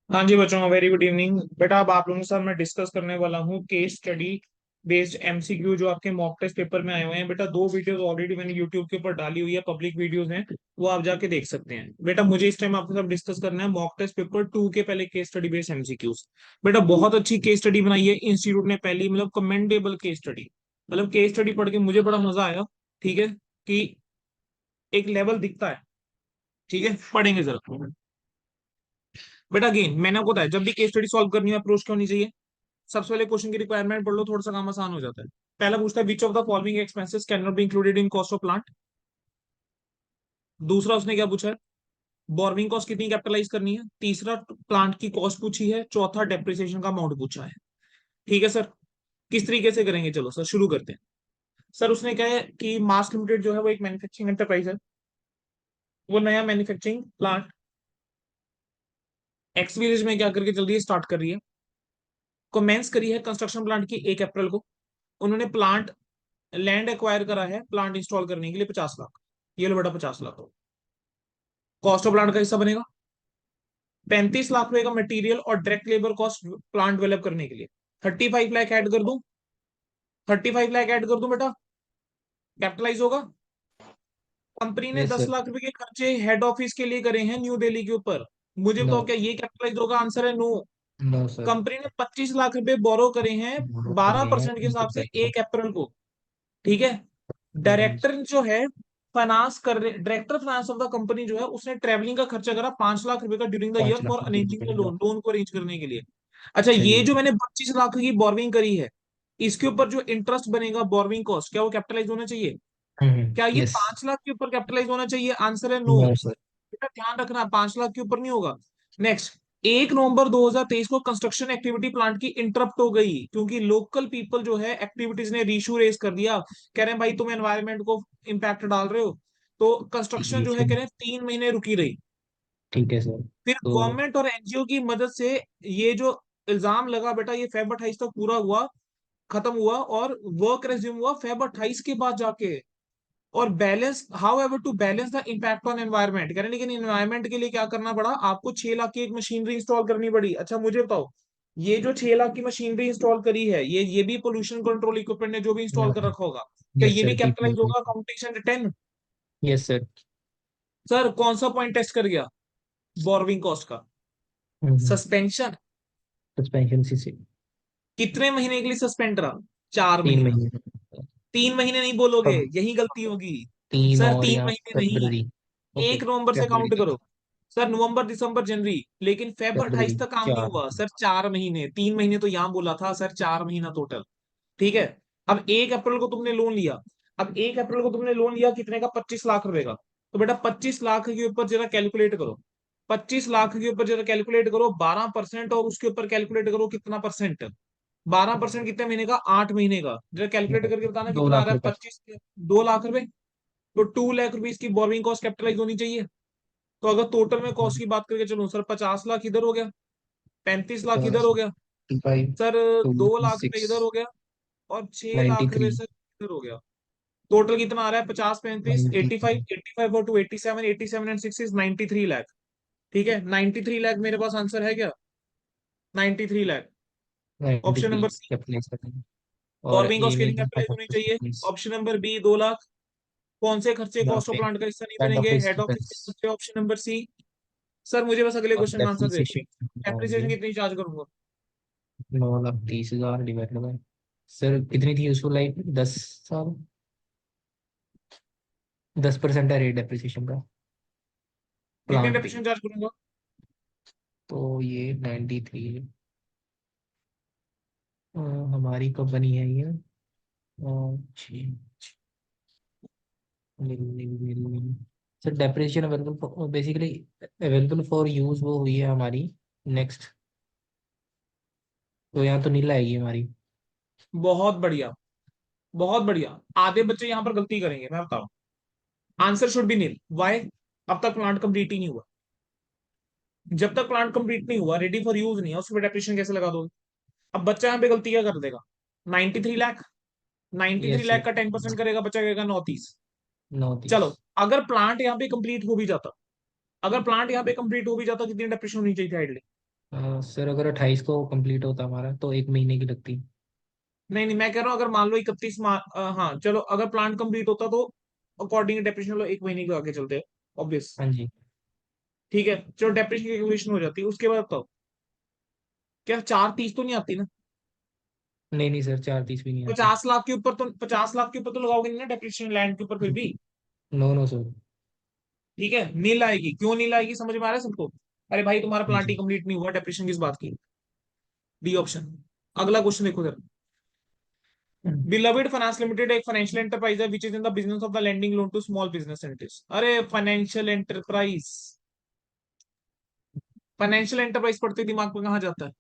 हाँ जी बच्चों, very good evening. बेटा अब आप लोगों के साथ मैं डिस्कस करने वाला हूँ केस स्टडी बेस्ड एमसीक्यू जो आपके मॉक टेस्ट पेपर में आए हुए हैं। बेटा दो वीडियोस ऑलरेडी मैंने यूट्यूब के ऊपर डाली हुई है, पब्लिक वीडियोस हैं, वो आप जाके देख सकते हैं। बेटा मुझे इस टाइम आपके साथ डिस्कस करना है मॉक टेस्ट पेपर 2 के पहले केस स्टडी बेस्ड एमसीक्यूज। बेटा बहुत अच्छी केस स्टडी बनाई है इंस्टीट्यूट ने, पहली मतलब कमेंडेबल केस स्टडी। मतलब केस स्टडी पढ़ के मुझे बड़ा मजा आया। ठीक है कि एक लेवल दिखता है। ठीक है, पढ़ेंगे जरा। बेटा अगेन मैंने आपको बताया, जब भी केस स्टडी सॉल्व करनी है अप्रोच क्या होनी चाहिए। सबसे पहले क्वेश्चन की रिक्वायरमेंट पढ़ लो, थोड़ा सा काम आसान हो जाता है। पहला पूछता है which of the following expenses can not be included in cost of plant. दूसरा उसने क्या पूछा है, बोरविंग कॉस्ट कितनी कैपिटलाइज करनी है। तीसरा प्लांट की कॉस्ट पूछी है। चौथा डेप्रिसिएशन का अमाउंट पूछा है। ठीक है सर, किस तरीके से करेंगे, चलो सर शुरू करते हैं। सर उसने कहा है कि मास लिमिटेड जो है वो एक मैन्युफैक्चरिंग एंटरप्राइज है। वो नया मैन्युफैक्चरिंग प्लांट एक्स विलेज में क्या करके जल्दी स्टार्ट कर रही है। कमेंस करी है कंस्ट्रक्शन प्लांट की 1 अप्रैल को। उन्होंने प्लांट लैंड एक्वायर करा है प्लांट इंस्टॉल करने के लिए 50 लाख। ये लो बेटा 50 लाख। कॉस्ट ऑफ प्लांट का हिस्सा बनेगा 35 लाख रुपए का मटेरियल और direct labour cost plant develop करने के लिए। 35 लाख ऐड कर दूं, 35 लाख ऐड कर दूं बेटा, कैपिटलाइज होगा। कंपनी ने यस दस सर। लाख रुपए के खर्चे हेड ऑफिस के लिए करे हैं न्यू दिल्ली के ऊपर। मुझे नो। बताओ क्या ये कैपिटलाइज होगा, आंसर है नो। No sir. कंपनी ने 25 लाख रुपए बोरो करे हैं बहुत कर बारह गए हैं परसेंट के हिसाब इनकम से टैक्स को। 1 अप्रैल को। ठीक है, डायरेक्टर जो है फाइनेंस कर रहे, director finance of the company जो है उसने ट्रेवलिंग का खर्चा करा 5 लाख रुपए का during the year 5 lakh for रुपए अरेंजिंग द का। लोन, लोन को अरेंज करने के लिए। अच्छा, ये चलिए। जो मैंने 25 लाख की बोरविंग करी है, इसके ऊपर जो इंटरेस्ट बनेगा बोरविंग कॉस्ट, क्या वो कैपिटलाइज होना चाहिए। क्या ये यस। 5 लाख के ऊपर कैपिटलाइज होना चाहिए, आंसर है नो। No sir. बेटा ध्यान रखना 5 लाख के ऊपर नहीं होगा। नेक्स्ट, 1 नवंबर 2023 को कंस्ट्रक्शन एक्टिविटी प्लांट की इंटरप्ट हो गई क्योंकि लोकल पीपल जो है एक्टिविटीज ने रीशू रेस कर दिया। कह रहे हैं भाई तुम एनवायरमेंट को इम्पैक्ट डाल रहे हो। तो कंस्ट्रक्शन चलिए जो है फिर। कह रहे हैं 3 महीने रुकी रही। ठीक है सर। फिर तो गवर्नमेंट और एनजीओ की मदद से ये जो इल्जाम लगा बेटा, ये फेब 28 तक पूरा हुआ, खत्म हुआ और वर्क रेज्यूम हुआ फेब 28 के बाद जाके। और balance however to balance the impact on environment, कह रहे हैं, लेकिन एनवायरमेंट के लिए क्या करना पड़ा आपको, 6 लाख की एक मशीनरी इंस्टॉल करनी पड़ी। अच्छा मुझे बताओ, ये जो 6 लाख की मशीनरी इंस्टॉल करी है, ये भी पोल्यूशन कंट्रोल इक्विपमेंट ने जो भी इंस्टॉल कर रखा होगा, क्या यस ये भी सर, कैपिटलाइज पीपीई। होगा काउंटेशन 10। Yes sir. सर कौन सा पॉइंट टेस्ट कर गया बोरविंग कॉस्ट का, सस्पेंशन। सस्पेंशन सी। कितने महीने के लिए सस्पेंड रहा, 4 महीना। 3 महीने। 3 महीने नहीं बोलोगे, तब यही गलती होगी। 3 सर और तीन या महीने नहीं, फरवरी। ओके, 1 नवंबर से फरवरी काउंट तक। करो। सर नवंबर दिसंबर जनवरी, लेकिन फेब फरवरी 28 तक काम नहीं 4। हुआ सर, 4 महीने। 3 महीने तो यहां बोला था सर, 4 महीना टोटल। ठीक है, अब 1 अप्रैल को तुमने लोन लिया। अब 1 अप्रैल को तुमने लोन लिया कितने का, 25 लाख रुपए का। तो बेटा 25 लाख के ऊपर जरा कैलकुलेट करो, 25 लाख के ऊपर जरा कैलकुलेट करो 12%, और उसके ऊपर कैलकुलेट करो कितना परसेंट। 12% कितने महीने का, 8 महीने का। जरा कैलकुलेट करके बताना दो कितना आ लाख रहा है, रुपए 2 लाख रुपए। तो 2 लाख रुपए की बोरिंग कॉस्ट कैपिटलाइज होनी चाहिए। तो अगर टोटल में कॉस्ट की बात करके चलो सर, 50 लाख इधर हो गया, 35 लाख इधर हो गया 55। सर, टू 2 लाख रुपए 6। इधर हो गया और 6 लाख रुपए 93। सर इधर हो गया। टोटल कितना आ रहा है, 50 35 85, 85 और 2 87, 87 एंड 6 इज 93 लाख। ठीक है, 93 लाख मेरे पास आंसर है क्या, 93 lakh. Option 93 number C, capitalise करेंगे। और बोरविंग ये कॉस्ट भी कितनी एकदम कैपिटलाइज होनी चाहिए। 25। Option number B 2 lakh. कौन से खर्चे यहाँ कॉस्ट ऑफ पे प्लांट का हिस्सा नहीं हेड बनेंगे, ऑफिस हेड ऑफिस के डिफेंस खर्चे, ऑप्शन नंबर सी। सर मुझे बस अगले और क्वेश्चन का आंसर दे दीजिए, डेप्रिसिएशन होंगे। डेप्रिसिएशन कितनी चार्ज करूंगा। 9,30,000 डिवाइड बाय। सर कितनी थी यूजफुल लाइफ, 10 साल। 10% है रेट डेप्रिसिएशन का कितने प्लांट पे। डेप्रिसिएशन चार्ज करूंगा। तो ये 93। हमारी कब बनी है ये। Sir depreciation available basically available for use वो हुई है हमारी नेक्स्ट। तो यहाँ तो नील आएगी हमारी। बहुत बढ़िया, बहुत बढ़िया। आधे बच्चे यहाँ पर गलती करेंगे, मैं बताऊं। Answer should be nil, why, अब तक प्लांट कंप्लीट ही नहीं हुआ। जब तक प्लांट कंप्लीट नहीं हुआ, रेडी फॉर यूज नहीं है, उसमें डेप्रिसिएशन कैसे लगा दोगे। अब बच्चा यहाँ पे गलती क्या कर देगा, 93 लाख, 93 यस लाख सर। का 10% करेगा, बच्चा कहेगा 930। 9,30। चलो, अगर प्लांट यहाँ पे कंप्लीट हो भी जाता, अगर प्लांट यहाँ पे कंप्लीट हो भी जाता, कितनी डेप्रिसिएशन होनी चाहिए थी आइडली। सर अगर 28 को कंप्लीट होता हमारा तो 1 महीने की लगती। नहीं नहीं, मैं कह रहा हूँ अगर मान लो 31 मार्च, हाँ चलो, अगर प्लान कंप्लीट होता तो अकॉर्डिंग डेप्रिसिएशन लो 1 महीने के आगे चलते हैं, ऑब्वियस। हाँ जी। ठीक है, चलो डेप्रिसिएशन की कैलकुलेशन हो जाती है, उसके बाद बताओ क्या 430 तो नहीं आती ना? नहीं नहीं सर, 4:30 भी नहीं आती। 50 लाख के ऊपर तो, 50 लाख के ऊपर तो लगाओगे नहीं ना डेप्रिसिएशन लैंड के ऊपर फिर भी। No no sir. ठीक है, नील आएगी, क्यों नील आएगी समझ में आ रहा है सबको? अरे भाई तुम्हारा हाँ प्लांट ही जी। कंप्लीट नहीं हुआ, डेप्रिसिएशन किस बात की? D option. अगला क्वेश्चन देखो जरा। बिलविड फाइनेंस लिमिटेड एक फाइनेंशियल एंटरप्राइज है which is in the business of the lending loan to small business entities. अरे फाइनेंशियल एंटरप्राइज, फाइनेंशियल एंटरप्राइज पढ़ते दिमाग में कहाँ जाता है?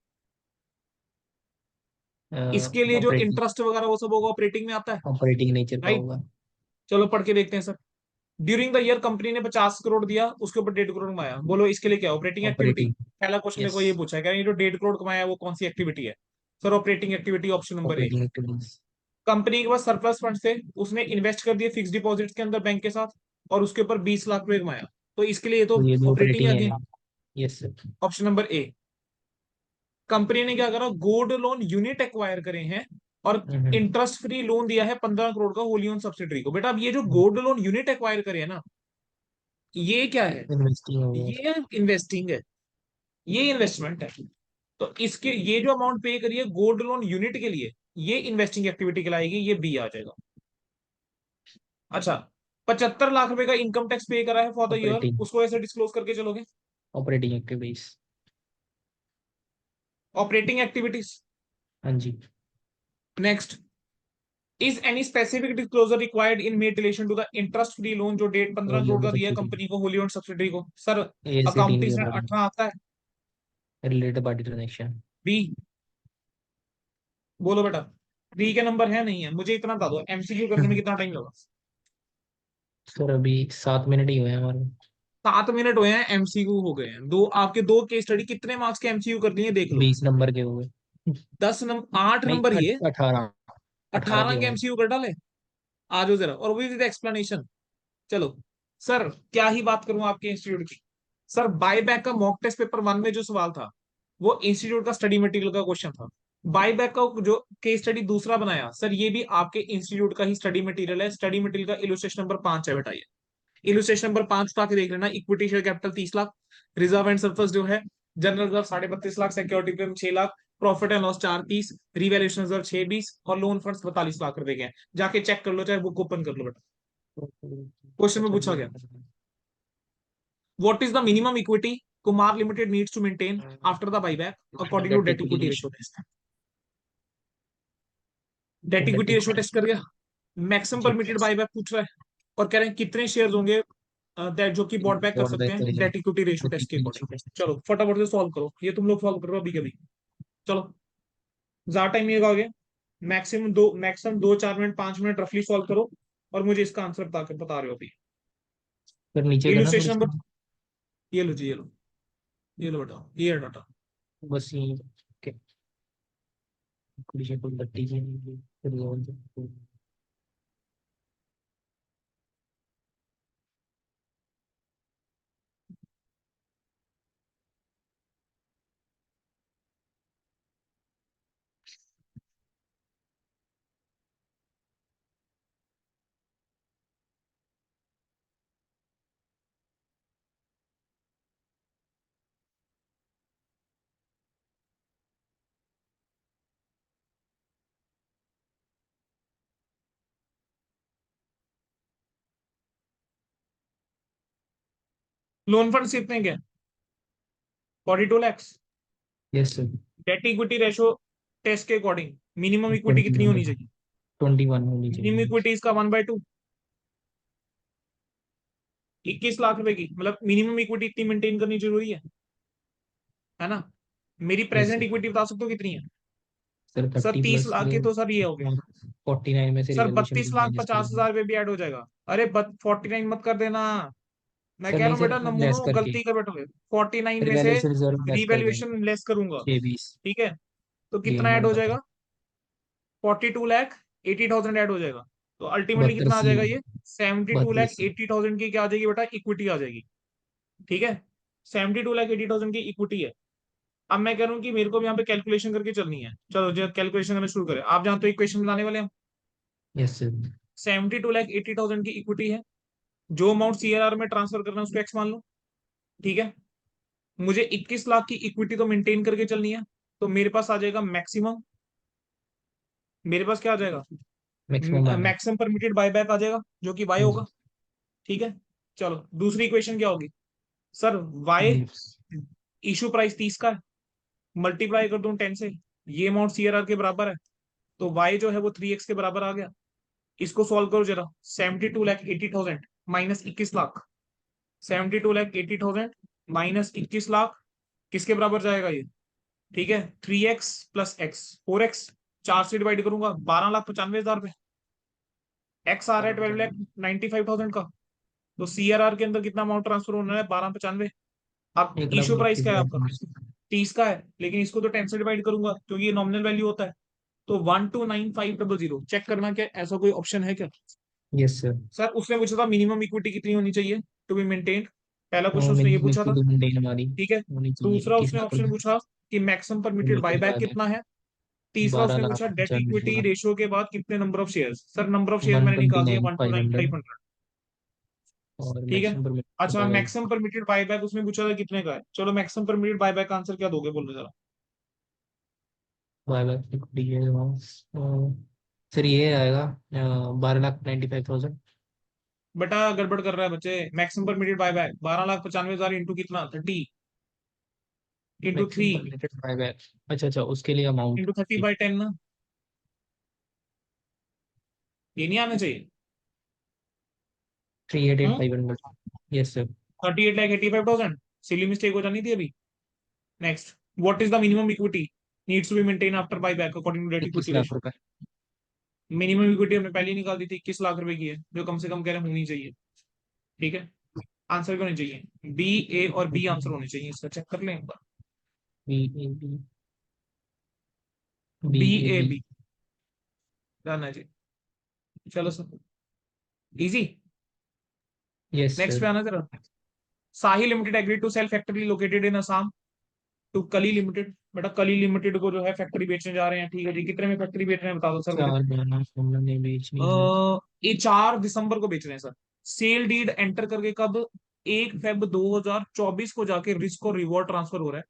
इसके लिए जो ऑपरेटिंग, इंटरेस्ट वगैरह वो सब होगा ऑपरेटिंग में आता है, ऑपरेटिंग नेचर का राइट? होगा। चलो पढ़ के देखते हैं sir. During the year company ने 50 करोड़ दिया, उसके ऊपर 1.5 करोड़ कमाया, बोलो इसके लिए क्या ऑपरेटिंग एक्टिविटी? ऑपरेटिंग। पहला क्वेश्चन यस। देखो ये पूछा है, क्या ये जो 1.5 करोड़ कमाया है वो कौन सी एक्टिविटी है? Sir operating activity, option number ए। Operating activities. कंपनी के पास सरप्लस फंड थे, उसने इन्वेस्ट कर दिए फिक्स डिपॉजिट के अंदर बैंक के साथ, और उसके ऊपर 20 लाख रुपए कमाया, तो इसके लिए ये तो तो ये भी ऑपरेटिंग है ऑपरेटिंग अगेन। है। Yes sir. ऑप्शन नंबर ए। कंपनी ने क्या करा, गोल्ड लोन यूनिट एक्वायर करे हैं और इंटरेस्ट फ्री लोन दिया है 15 करोड़ का होली ओन सब्सिडरी को। बेटा अब ये जो गोल्ड लोन यूनिट एक्वायर करे है ना, ये क्या है? इन्वेस्टिंग हो गया। ये इन्वेस्टिंग है, ये इन्वेस्टमेंट है। तो इसके ये जो अमाउंट पे करिए गोल्ड लोन यूनिट के लिए, ये इन्वेस्टिंग एक्टिविटी कहलाएगी, ये बी आ जाएगा। अच्छा, 75 लाख रुपए का इनकम टैक्स पे करा है फॉर द ईयर, ऑपरेटिंग। उसको ऐसे डिस्क्लोज करके चलोगे? Operating activities. Operating activities. हाँ जी। Next, is any specific disclosure required in made relation to the interest free loan जो डेट 15 करोड़ वॉल्यूम का दिया है सब्सिडी। कंपनी को होली ओन सब्सिडरी को? सर ए से टीन अकाउंटिंग के से अकॉर्डिंग। 18 आता है? Related party transaction. बी। बोलो बेटा, बी के नंबर है नहीं है, मुझे इतना बता दो एमसीक्यू करने में कितना टाइम लगा? सर अभी 7 मिनट ही हुए हैं हमारे। 7 मिनट हुए हैं, एमसीक्यू हो गए हैं दो आपके, दो केस स्टडी, कितने मार्क्स के एमसीक्यू कर दिए देख लो। 20 नंबर के हुए। 10 नंबर, 8 नंबर नहीं, ये, 18। 18 के 18 के हुए हैं। एमसीक्यू कर डाले। आ जाओ जरा, और विद एक्सप्लेनेशन। चलो सर, क्या ही बात करूं आपके इंस्टीट्यूट की। सर बायबैक का मॉक टेस्ट पेपर 1 में जो सवाल था, वो इंस्टीट्यूट का स्टडी मटेरियल का क्वेश्चन था। बायबैक का जो केस स्टडी दूसरा बनाया सर, ये भी आपके इंस्टीट्यूट का ही स्टडी मटेरियल है। स्टडी मटेरियल का इलस्ट्रेशन नंबर 5 है बेटा ये। इलस्ट्रेशन नंबर 5 उठा के देख लेना। Equity share capital 30 lakh, reserve and surplus जो है, जनरल रिजर्व 32.5 लाख, सिक्योरिटी पे 6 lakh, profit and loss 430, revaluation reserve 620, और लोन फंड्स 42 लाख रुपए के हैं। जाके चेक कर लो, चाहे बुक ओपन कर लो बेटा। क्वेश्चन में अच्छा पूछा जी। गया, what is the minimum equity Kumar limited needs to maintain after the buyback according to debt debt equity equity ratio ratio. Test? Debt debt equity ratio equity. Test कर गया। मैक्सिमम जी। Permitted buyback पूछ रहा है, और कह रहे हैं कितने शेयर होंगे जो कि बॉट बैक कर बॉट सकते बैक हैं करेंगे। Debt equity ratio debt test के इक्विटी अकॉर्डिंग। Ratio test. चलो फटाफट से सॉल्व करो, ये तुम लोग सॉल्व करो अभी कभी। चलो, ज्यादा टाइम नहीं लगाओगे, मैक्सिमम 2 4 मिनट 5 मिनट रफली सॉल्व करो, और मुझे इसका आंसर बता रहे हो अभी। फिर नीचे करना सर इलस्ट्रेशन इसका। नंबर, ये लो जी, ये लो, ये लो बेटा, ये है डाटा। बस यही। ओके। इक्विटी शेयर थर्टी की। फिर ये लोन फंड कितने के? 42 lakh. Yes sir. Debt equity ratio test के अकॉर्डिंग मिनिमम इक्विटी ट्वेंटी कितनी वन होनी चाहिए? 21 होनी मिनिमम चाहिए। इक्विटी इसका 1/2, 21 लाख रुपए की, मतलब मिनिमम इक्विटी इतनी मेंटेन करनी जरूरी है ना? मेरी यस प्रेजेंट सर। इक्विटी बता सकते हो कितनी है? सर सर 30 30 प्लस लाख की तो सर ये हो गए। 49 में से सर रिवैल्यूएशन बत्तीस भी लाख माइनस पचास करेंगे। हजार रुपये भी ऐड हो जाएगा। अरे 49 मत कर देना, मैं सर कह रहा नहीं हूँ सर, बेटा लेस नमूनो करके। गलती कर बैठोगे। 49 में से रिवैल्यूएशन रिजर्व लेस कर देंगे। रिवैल्यूएशन लेस करूंगा, 6 20। ठीक है? तो गेन कितना ऐड वन हो पता। जाएगा? 42 लाख 80,000 ऐड हो जाएगा। तो अल्टीमेटली 72 कितना आ सी। जाएगा ये? 72 लाख 80,000 की क्या आ जाएगी बेटा? इक्विटी आ जाएगी। ठीक है, 72 लाख 80,000 की इक्विटी है। अब मैं कह रहा हूँ कि मेरे को भी यहाँ पे कैलकुलेशन करके चलनी है, चलो जो कैलकुलेशन करना शुरू करें। आप जानते हो इक्वेशन बनाने वाले हम। Yes sir. 72,80,000 की इक्विटी है, जो अमाउंट सीआरआर में ट्रांसफर करना है उसको एक्स मान लो, ठीक है। मुझे 21 लाख की इक्विटी तो मेंटेन करके चलनी है, तो मेरे पास आ जाएगा मैक्सिमम, मेरे पास क्या आ जाएगा, मैक्सिमम आ जाए। मैक्सिमम परमिटेड बायबैक आ जाएगा, जो कि वाई हाँ होगा, जी। ठीक है। चलो दूसरी इक्वेशन क्या होगी सर, वाई जी। इशू प्राइस 30 का है, मल्टीप्लाई कर दूं 10 से, ये अमाउंट सीआरआर के बराबर है, तो वाई जो है वो 3x के बराबर आ गया। इसको सॉल्व करो जरा, 72,80,000 माइनस 21 लाख, 72,80,000 माइनस 21 लाख किसके बराबर जाएगा ये, ठीक है, 3x प्लस एक्स, 4x, 4 से डिवाइड करूंगा 12,95,000 रुपए, एक्स आ रहा है 12,95,000 का, तो सीआरआर के अंदर कितना अमाउंट ट्रांसफर होना है, 1295। अब एक लाख इशू प्राइस बत्तीस क्या है हजार आपका, पाँच सौ 30 का है, लेकिन इसको तो 10 से डिवाइड करूंगा क्योंकि ये नॉमिनल वैल्यू होता है, तो 129500। चेक करना क्या ऐसा कोई ऑप्शन है क्या। Yes sir. सर उसने पूछा था मिनिमम इक्विटी कितनी होनी चाहिए टू बी मेंटेन, पहला क्वेश्चन उसने ये मिनिमम पूछा था, इक्विटी मेंटेन हमारी ठीक है। होनी चाहिए दूसरा 21 उसने लाख ऑप्शन रुपए। पूछा कि maximum permitted permitted buyback by कितना है, तीसरा बारह उसने लाख पूछा डेट 95,000। इक्विटी रेशियो के बाद कितने number of shares, sir number of share one मैंने ट्वेंटी निकाल दिया nine one two five nine five hundred hundred और ठीक है। मैक्सिमम परमिटेड अच्छा बाय मैक्सिमम परमिटेड बायबैक उसने पूछा था कितने का है, चलो मैक्सिमम परमिटेड बायबैक का आंसर क्या दोगे बोलो जरा। बायबैक इक्विटी है सर ये आएगा 12,95,000। बेटा गड़बड़ कर रहा है बच्चे, मैक्सिमम परमिटेड बायबैक 12,95,000 इंटू कितना 30, into three, maximum permitted buyback. अच्छा अच्छा, उसके लिए अमाउंट। इंटू 30/10 ना, ये नहीं आना चाहिए। 388,500। Yes sir. 38,85,000, सिली मिस्टेक हो जानी थी अभी। Next, what is the minimum equity needs to be maintain after buyback according to debt 21 equity lakh ratio. रुपए मिनिमम इक्विटी हमने पहले ही निकाल दी थी, 21 लाख रुपए की है, जो कम से कम कह रहे हैं होनी चाहिए, ठीक है। आंसर क्यों नहीं चाहिए, बी, ए और बी आंसर होने चाहिए, इसका चेक कर लें एक बार। B A B B B A A B. B जाना जी, चलो sir, easy. Yes next sir. पे आना जरा, Sahi limited agree to sell factory located in Assam to Kali limited. बेटा कली लिमिटेड को जो है फैक्ट्री बेचने जा रहे हैं, ठीक है जी, कितने में फैक्ट्री बेच रहे हैं बता दो सर मुझे। 4 हमला ने बेचनी है। ये 4 दिसंबर को बेच रहे हैं सर। सेल डीड एंटर करके कब, 1 फेब 2024 को जाके रिस्क और रिवॉर्ड ट्रांसफर हो रहा है,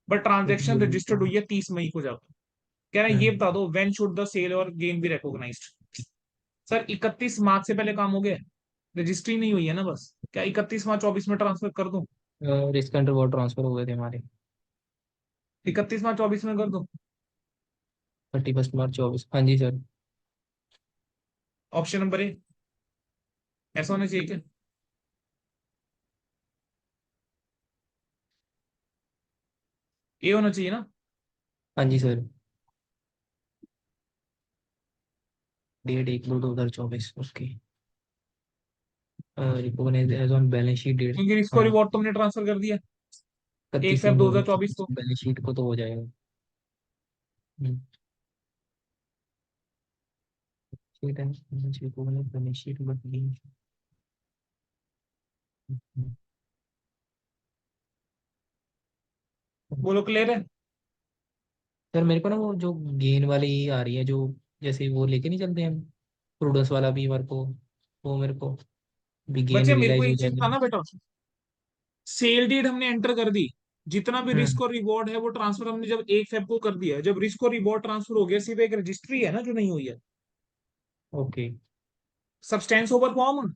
बट ट्रांजेक्शन रजिस्टर्ड हुई है 30 मई को जाकर। कह रहे हैं ये बता दो व्हेन शुड द सेल और गेन बी रिकॉग्नाइज्ड। सर 31 मार्च से पहले काम हो गया, रजिस्ट्री नहीं हुई है ना, बस क्या 31 मार्च 24 में ट्रांसफर कर दूं, रिस्क अंडर वो ट्रांसफर हो गए थे हमारे। 31 मार्च 24 में कर दूं। 31 मार्च 24, हाँ जी सर। ऑप्शन नंबर ए, ऐसा होना चाहिए क्या, ए होना चाहिए ना। हाँ जी sir. Date 1/2/2024 okay. Recognize as on balance sheet date. क्योंकि रिस्क और हाँ। रिवॉर्ड तुमने ट्रांसफर कर दिया एक 31 फेब में 2024 को। बैलेंस शीट को तो हो जाएगा। हम्म, शीट है रिकॉग्नाइज बैलेंस शीट बट बोलो क्लियर है। सर मेरे को ना वो जो गेन वाली आ रही है जो, जैसे वो लेके नहीं चलते हम, प्रूडेंस वाला भी मेरे को, वो मेरे को भी गेन बच्चे मेरे को रियलाइज हो एक चीज जाएगा। बताना बेटा, सेल डीड हमने एंटर कर दी, जितना भी रिस्क हम्म। और रिवॉर्ड है वो ट्रांसफर हमने जब 1 फेब को कर दिया, जब रिस्क और रिवॉर्ड ट्रांसफर हो गया सिर्फ एक रजिस्ट्री है ना जो नहीं हुई है, okay substance over form,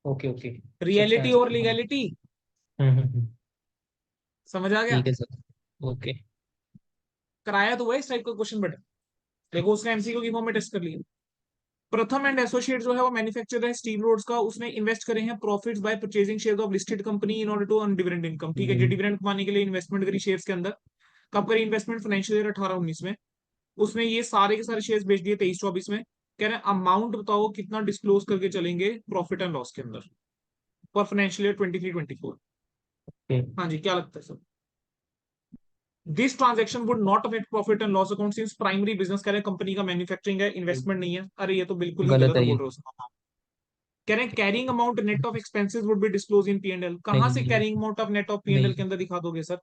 okay okay. Reality substance. और लीगैलिटी, हम्म। समझ आ गया। ठीक है सर। ओके। कराया तो हुआ है इस टाइप का क्वेश्चन बेटा, देखो उसका एमसीक्यू की फॉर्म में टेस्ट कर लिया। प्रथम एंड एसोसिएट जो है वो मैन्युफैक्चरर है स्टील रोड्स का, उसने इन्वेस्ट करे हैं profits by purchasing share of listed company in order to earn dividend income, ठीक है जी, डिविडेंड कमाने के लिए इन्वेस्टमेंट करी शेयर्स के अंदर। कब करी इन्वेस्टमेंट, फाइनेंशियल ईयर 18-19 में। उसने ये सारे के सारे शेयर्स बेच दिए 23-24 में। कह रहे हैं अमाउंट बताओ कितना डिस्क्लोज करके चलेंगे प्रॉफिट एंड लॉस के अंदर फॉर फाइनेंशियल ईयर 23-24। हाँ जी क्या लगता है sir. This transaction would not affect profit and loss account since primary business, कह रहे हैं कंपनी का मैन्युफैक्चरिंग है, इन्वेस्टमेंट नहीं है। अरे ये तो बिल्कुल ही गलत गलत है बोल ये। रहे हो सर। कह रहे हैं carrying amount net of expenses would be disclose in P and L, कहां नहीं से नहीं। Carrying amount of net of P and L नहीं के अंदर दिखा दोगे sir.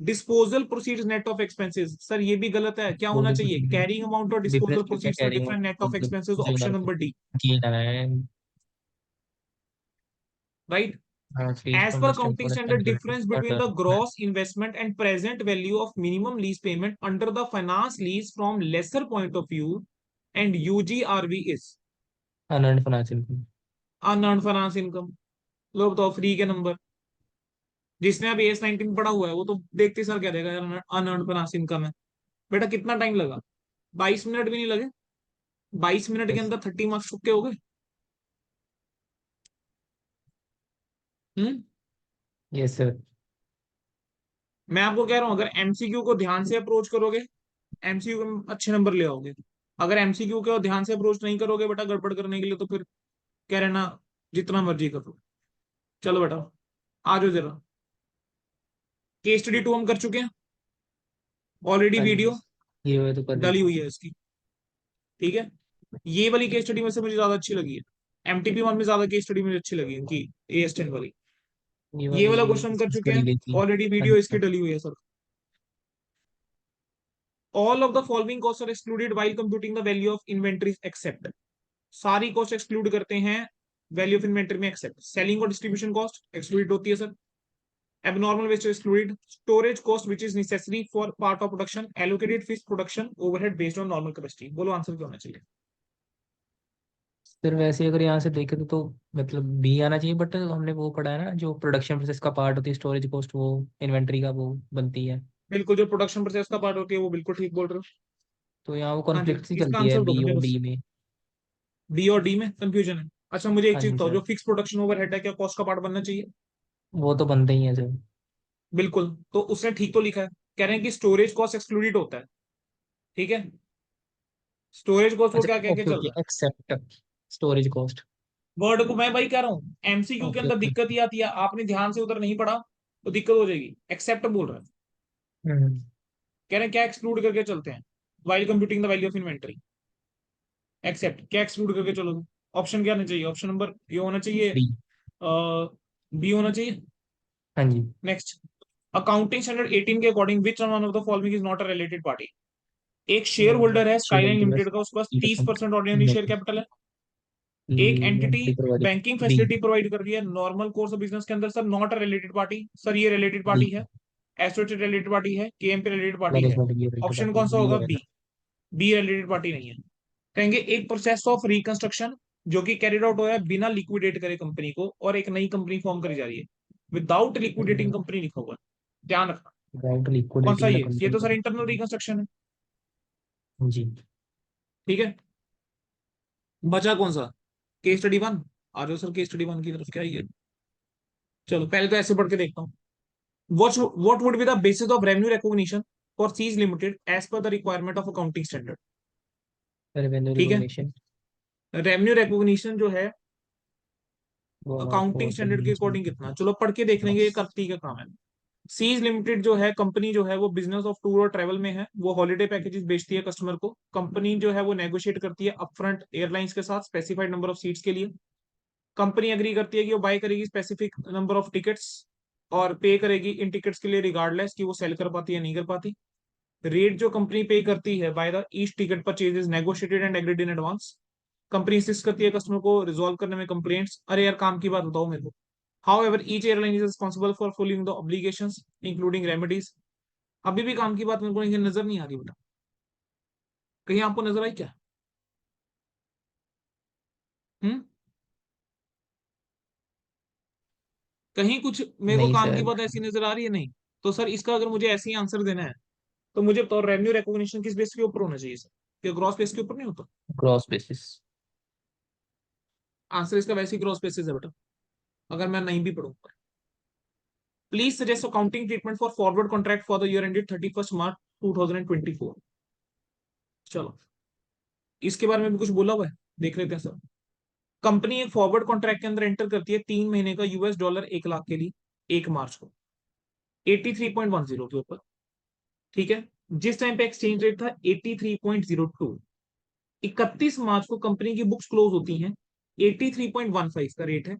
Disposal proceeds net of expenses, sir ये भी गलत है, क्या होना चाहिए, कैरिंग अमाउंट और डिफरेंस डिस्पोजल क्या प्रोसीड्स कह और रही डिफरेंट नेट ऑफ मतलब एक्सपेंसेस, जो ऑप्शन हमारा नंबर डी, गेन है। राइट। हाँ fees As from per the accounting production standard, services difference but between the gross investment and present value of minimum lease payment under the finance lease from lesser point of view and UGRV is unearned finance income. unearned finance income। लो बताओ free के number, जिसने अब AS19 पढ़ा हुआ है वो तो देखते सर क्या देगा यार, अनअर्न्ड फाइनेंस इनकम है। बेटा कितना टाइम लगा, 22 मिनट भी नहीं लगे, 22 मिनट के यस। अंदर 30 मार्क्स चुके हो गए। हम्म। Yes sir. मैं आपको कह रहा हूं अगर एमसीक्यू को ध्यान से अप्रोच करोगे, एमसीक्यू में अच्छे नंबर ले आओगे। अगर एमसीक्यू को ध्यान से अप्रोच नहीं करोगे बेटा गड़बड़ करने के लिए, तो फिर कह रहे ना जितना मर्जी कर लो। चलो बेटा आ जाओ जरा, केस स्टडी 2 हम कर चुके हैं ऑलरेडी, हाँ जी, वीडियो ये हुआ तो कर दी डली थी। हुई है इसकी, ठीक है। ये वाली केस स्टडी में से मुझे ज्यादा अच्छी लगी है, MTP 1 में ज्यादा केस स्टडी मुझे अच्छी लगी है इनकी, AS10 वाली। ये ये वाली वाला क्वेश्चन हम कर डिस्कस चुके कर ही हैं ली थी। ऑलरेडी, हाँ वीडियो जी इसकी सर। डली हुई है sir. All of the following cost are excluded while computing the value of inventories except, सारी कॉस्ट एक्सक्लूड करते हैं वैल्यू ऑफ इन्वेंटरी में, एक्सेप्ट सेलिंग और डिस्ट्रीब्यूशन कॉस्ट एक्सक्लूड होती है sir, abnormal waste excluded, storage cost which is necessary for part of production, allocated fixed production overhead based on normal capacity। बोलो answer क्या होना चाहिए। सर वैसे अगर यहाँ से देखें तो मतलब बी आना चाहिए, बट हमने वो पढ़ा है ना जो प्रोडक्शन प्रोसेस का पार्ट होती है स्टोरेज कॉस्ट, वो इन्वेंट्री का वो बनती है। बिल्कुल, जो प्रोडक्शन प्रोसेस का पार्ट होती है वो बिल्कुल ठीक बोल रहे हो। तो यहाँ वो हाँ जी, कॉन्फ्लिक्ट ही इसका चलती है आंसर दो बी मुझे और बस, डी में। बी और डी में कंफ्यूजन है। अच्छा मुझे एक हाँ चीज जी बताओ, सर। जो फिक्स प्रोडक्शन ओवरहेड है क्या कॉस्ट का पार्ट बनना चाहिए। वो तो बनते ही है सर। बिल्कुल, तो उसने ठीक तो लिखा है, कह रहे हैं कि स्टोरेज कॉस्ट एक्सक्लूडेड होता है, ठीक है। स्टोरेज कॉस्ट को अच्छा क्या कह के ओके चल ओके, रहा है, एक्सेप्ट स्टोरेज कॉस्ट। वर्ड को मैं भाई कह रहा हूँ एमसीक्यू के ओके अंदर ओके। दिक्कत ही आती है, आपने ध्यान से उधर नहीं पढ़ा तो दिक्कत हो जाएगी। एक्सेप्ट बोल रहा है, हम्म। कह रहे हैं क्या एक्सक्लूड करके चलते हैं while computing the value of inventory, except क्या एक्सक्लूड करके चलोगे। ऑप्शन क्या होना चाहिए, ऑप्शन नंबर ये होना चाहिए, बी। बी होना चाहिए। हाँ जी। नेक्स्ट, अकाउंटिंग स्टैंडर्ड 18 के according which one of the following is not a related party. एक शेयर होल्डर है शेयर स्काईलाइन होल्डर लिमिटेड का, उसके पास 30% ऑर्डिनरी शेयर नहीं, कैपिटल है। एक एंटिटी इन्वेंट्री प्रोवाइड। बैंकिंग बी। फैसिलिटी प्रोवाइड कर रही है नॉर्मल कोर्स ऑफ बिजनेस के अंदर, sir not a related party, sir ये रिलेटेड बी। पार्टी है। एसोसिएटेड रिलेटेड पार्टी है, केएमपी रिलेटेड पार्टी है। मैनेजमेंट की रिलेटेड ऑप्शन पार्टी कौन सा बी होगा, रहेगा। बी, बी रिलेटेड पार्टी नहीं है। कहेंगे एक प्रोसेस ऑफ रिकंस्ट्रक्शन जो कि कैरिड आउट हो है बिना लिक्विडेट करे कंपनी को, और एक नई कंपनी फॉर्म करी जा रही है विदाउट लिक्विडेटिंग कंपनी लिखा हुआ है, ध्यान रखना। विदाउट कौन सा, लिक्विडेटिंग द ये तो सर कंपनी। इंटरनल रिकंस्ट्रक्शन है, जी। ठीक है। बचा कौन सा, केस स्टडी 1। आ जाओ सर केस स्टडी 1 की तरफ, क्या ही है। चलो पहले तो ऐसे पढ़ के देखता हूँ। What would be the basis of revenue recognition for Seas Limited as per the requirement of accounting standard। Revenue ठीक है, रिकॉग्निशन। रेवेन्यू recognition जो है वो हमारा अकाउंटिंग कॉस्ट ऑफ स्टैंडर्ड के बिजनेस अकॉर्डिंग कितना, चलो पढ़ के देख लेंगे, ये करती का काम है। सीज लिमिटेड जो है कंपनी जो है वो बिजनेस ऑफ टूर और ट्रेवल में है, वो हॉलिडे पैकेजेस बेचती है कस्टमर को। कंपनी जो है वो नेगोशिएट करती है अपफ्रंट एयरलाइंस के साथ स्पेसिफाइड नंबर ऑफ सीट्स के लिए। कंपनी एग्री करती है कि वो बाय करेगी स्पेसिफिक नंबर ऑफ टिकट्स और पे करेगी इन टिकट्स के लिए रिगार्डलेस कि वो सेल कर पाती है नहीं कर पाती। रेट जो कंपनी पे करती है by the each ticket purchase is negotiated and agreed in advance. Company assist करती है कस्टमर को रिजॉल्व करने में कंप्लेंट्स। अरे यार काम की बात बताओ मेरे को। However, each airline is responsible for fulfilling the obligations, including remedies। अभी भी काम की बात मेरे को कहीं नजर नहीं आ रही बेटा, कहीं आपको नजर आई क्या। हम्म, कहीं कुछ मेरे को नहीं काम की सर। बात ऐसी नजर आ रही है नहीं। तो सर इसका अगर मुझे ऐसे ही आंसर देना है तो मुझे बताओ रेवेन्यू रिकॉग्निशन किस बेस के ऊपर होना चाहिए सर, क्या ग्रॉस बेस के ऊपर नहीं होता। Cross basis. आंसर इसका वैसे ही ग्रॉस बेसिस है बेटा, अगर मैं नहीं भी पढ़ूंगा। Please suggest accounting treatment for forward contract for the year ended 31 मार्च 2024। चलो इसके बारे में भी कुछ बोला हुआ है, देख लेते हैं सर। कंपनी एक फॉरवर्ड कॉन्ट्रैक्ट के अंदर एंटर करती है 3 महीने का US डॉलर 1 लाख के लिए 1 मार्च को 83.10 के ऊपर, ठीक है। जिस टाइम पे एक्सचेंज रेट था 83.02। 31 मार्च को कंपनी की बुक्स क्लोज होती हैं, 83.15 का रेट है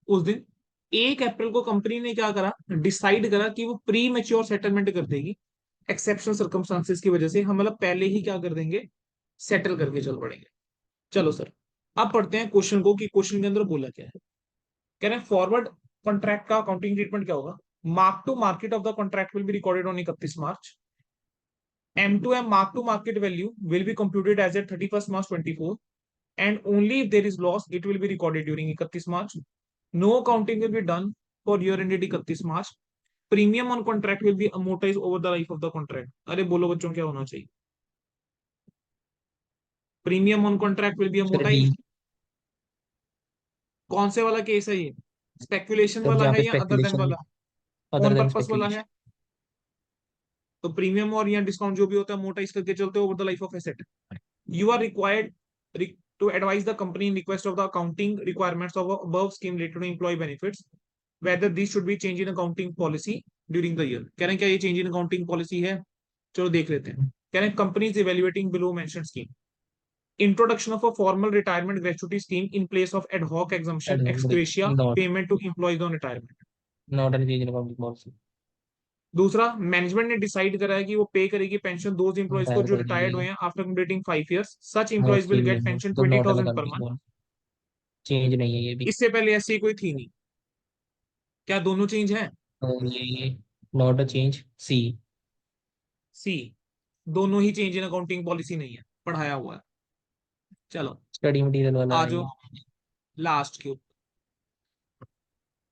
उस दिन। 1 अप्रैल को कंपनी ने क्या करा, डिसाइड करा कि वो प्री मेच्योर सेटलमेंट कर देगी, एक्सेप्शनल सर्कमस्टांसिस की वजह से हम मतलब पहले ही क्या कर देंगे, सेटल करके चल पड़ेंगे। चलो सर, अब पढ़ते हैं क्वेश्चन को कि क्वेश्चन के अंदर बोला क्या है। कह रहे हैं फॉरवर्ड कॉन्ट्रैक्ट का अकाउंटिंग ट्रीटमेंट क्या होगा। Mark to market of the contract will be recorded on 31 March. M2M mark to market value will be computed as at 31st March 24, and only if there is loss it will be recorded during 31 March. No accounting will be done for year ended 31 March. Premium on contract will be amortized over the life of the contract. अरे बोलो बच्चों क्या होना चाहिए। Premium on contract will B sir D. Amortised. कौन से वाला case है ये, स्पेकुलेशन सर वाला जहाँ है पे या अदर देन स्पेकुलेशन, वाला, अदर ऑन देन पर्पस वाला है। स्पेकुलेशन। तो प्रीमियम और या डिस्काउंट जो भी होता है मोटाइज करके चलते over the life of asset. You are required to advise the company in request of the accounting requirements of above scheme related to employee benefits, whether this should be change in accounting policy during the year। कह रहे हैं क्या ये change in accounting policy है, चलो देख लेते हैं। कह रहे हैं companies evaluating below mention scheme, introduction of a formal retirement gratuity scheme in place of ad hoc exemption ex gratia not, payment to employees on retirement। Not an change in accounting policy. दूसरा, management ने decide करा है कि वो पे करेगी pension those employees को retire जो कर दी रिटायर्ड हुए है, हैं आफ्टर कंप्लीटिंग 5 years। सच हाँ एम्प्लॉयज विल स्कीम गेट नहीं है पेंशन तो ट्वेंटी नॉट एन थाउजेंड पर अकाउंटिंग मंथ। पॉलिसी, चेंज नहीं है ये भी। इससे पहले ऐसी कोई थी नहीं, क्या दोनों चेंज है। और ये नॉट अ चेंज सी। सी, दोनों ही चेंज इन अकाउंटिंग पॉलिसी नहीं है, पढ़ाया हुआ है। चलो स्टडी मटेरियल वाला आ है जाओ ये। लास्ट के ऊपर।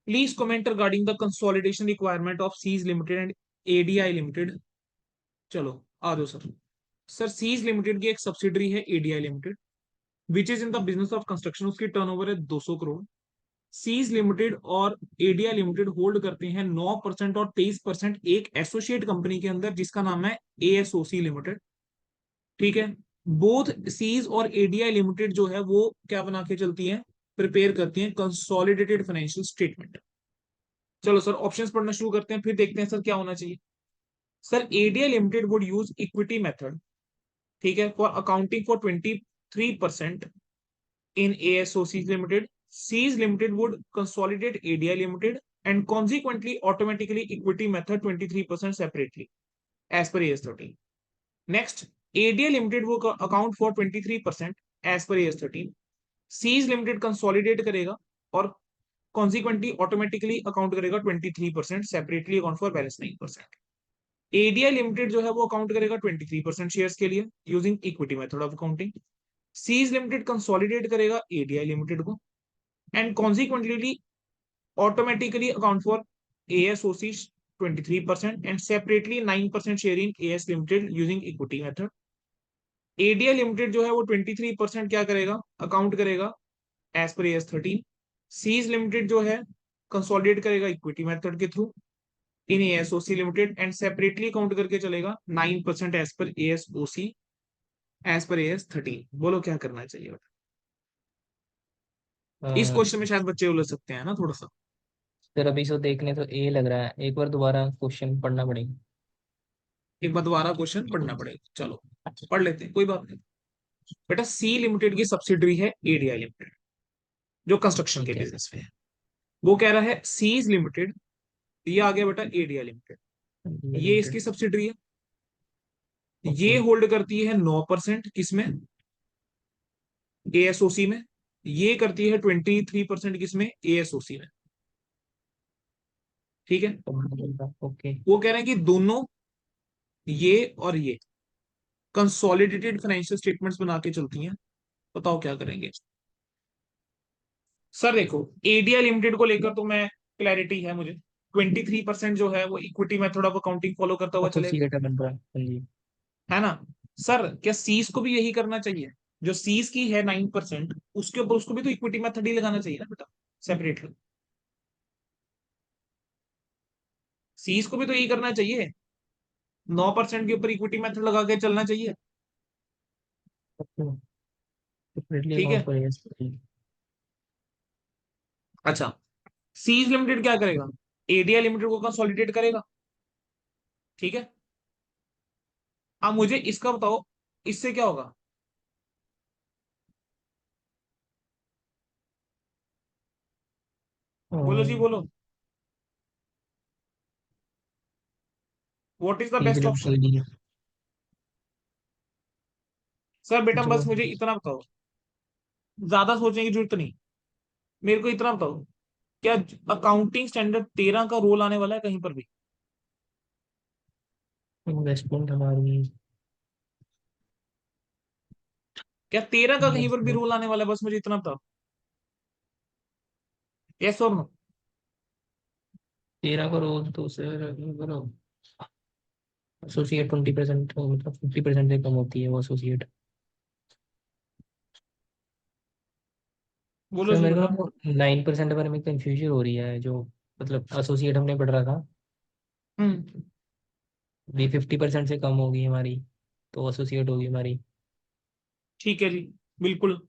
Please comment regarding the consolidation requirement of सीज लिमिटेड एंड एडीआई लिमिटेड। चलो आ जाओ सर। सर सीज लिमिटेड की एक सब्सिडरी है ADI limited, which is in the business of construction, उसकी टर्नओवर है 200 करोड़। सीज लिमिटेड और एडीआई लिमिटेड होल्ड करते हैं 9% और 23% एक एसोसिएट कंपनी के अंदर जिसका नाम है एएसओसी लिमिटेड। ठीक है, बोथ सीज और एडीआई लिमिटेड जो है वो क्या बना के चलती है, प्रिपेयर करती हैं कंसोलिडेटेड फाइनेंशियल स्टेटमेंट। चलो सर ऑप्शंस पढ़ना शुरू करते हैं फिर देखते हैं सर क्या होना चाहिए। Sir ADI limited would use equity method, ठीक है, for accounting for 23% in ASOCs Limited. Cs Limited would consolidate ADI Limited and consequently automatically equity method 23% separately as per AS13। Next, ADI Limited will account for 23% as per AS13। Cs Limited consolidate करेगा और consequently automatically account करेगा 23% separately account for balance 9%। ADI Limited जो है वो account करेगा 23% shares के लिए using equity method of accounting. सीज लिमिटेड कंसोलिडेट करेगा एडीआई लिमिटेड को and consequently automatically account for ASOC 23% and separately 9% share in AS Limited using equity method। ADI Limited जो है वो 23% क्या करेगा, अकाउंट करेगा as per AS13। Seize limited जो है कंसोलिडेट करेगा इक्विटी मेथड के through in ASOC limited and separately count करके चलेगा 9% as per एएसओसी as per AS13। बोलो क्या करना चाहिए। इस क्वेश्चन में शायद बच्चे उलझ सकते हैं ना थोड़ा सा। सर अभी सो देखने तो ए लग रहा है, एक बार दोबारा क्वेश्चन पढ़ना पड़ेगा। एक बार दोबारा क्वेश्चन पढ़ना पड़ेगा, चलो पढ़ लेते हैं कोई बात नहीं। बेटा सी लिमिटेड की सब्सिडरी है एडीआई लिमिटेड जो कंस्ट्रक्शन के ठीक है। बिजनेस में है। वो कह रहा है सीज लिमिटेड, ये आ गया बेटा एडीआई लिमिटेड, ये लिमिटेड। इसकी सब्सिडरी है। ये ओके। होल्ड करती है 9% किसमें, एएसओसी में। ये करती है 23% किसमें, एएसओसी में। ठीक है, ओके। वो कह रहे हैं कि दोनों ये और ये कंसोलिडेटेड फाइनेंशियल स्टेटमेंट्स बना के चलती हैं। बताओ क्या करेंगे। सर देखो एडीआई लिमिटेड को लेकर तो मैं क्लैरिटी है मुझे, 23% जो है वो equity method of accounting follow करता हुआ चलेगा, एसोसिएट बन रहा है, हाँ जी। है ना। सर क्या सीज को भी यही करना चाहिए, जो सीज की है 9% उसके ऊपर उसको भी तो इक्विटी मेथड ही लगाना चाहिए ना बेटा, सेपरेटली। सीज को भी तो यही करना चाहिए, 9% के ऊपर इक्विटी मेथड लगा के चलना चाहिए। सेपरेटली ठीक अकाउंट है, पर यस। अच्छा सीज लिमिटेड क्या करेगा, एडीआई लिमिटेड को कंसोलिडेट करेगा। ठीक है, अब मुझे इसका बताओ इससे क्या होगा। बोलो जी बोलो, व्हाट इज द ठीक बेस्ट है, ऑप्शन? कोई नहीं। सर बेटा जो बस मुझे इतना बताओ, ज्यादा सोचने की जरूरत नहीं, मेरे को इतना बताओ, क्या अकाउंटिंग स्टैंडर्ड 13 का रोल आने वाला है कहीं पर भी? इन्वेस्टमेंट हमारी। क्या 13 का कहीं पर भी इन्वेस्टमेंट रोल आने वाला है? बस मुझे इतना बताओ, यस और नो। 13 करोड़ तो सर, एसोसिएट 20%, मतलब 50% से कम होती है वो एसोसिएट। बोलो सर जी मेरे को बेटा। ना 9% बारे में कंफ्यूजन हो रही है, जो मतलब एसोसिएट हमने पढ़ रहा था, हम्म। भी 50% से कम होगी हमारी, तो एसोसिएट होगी हमारी। ठीक है जी, बिल्कुल।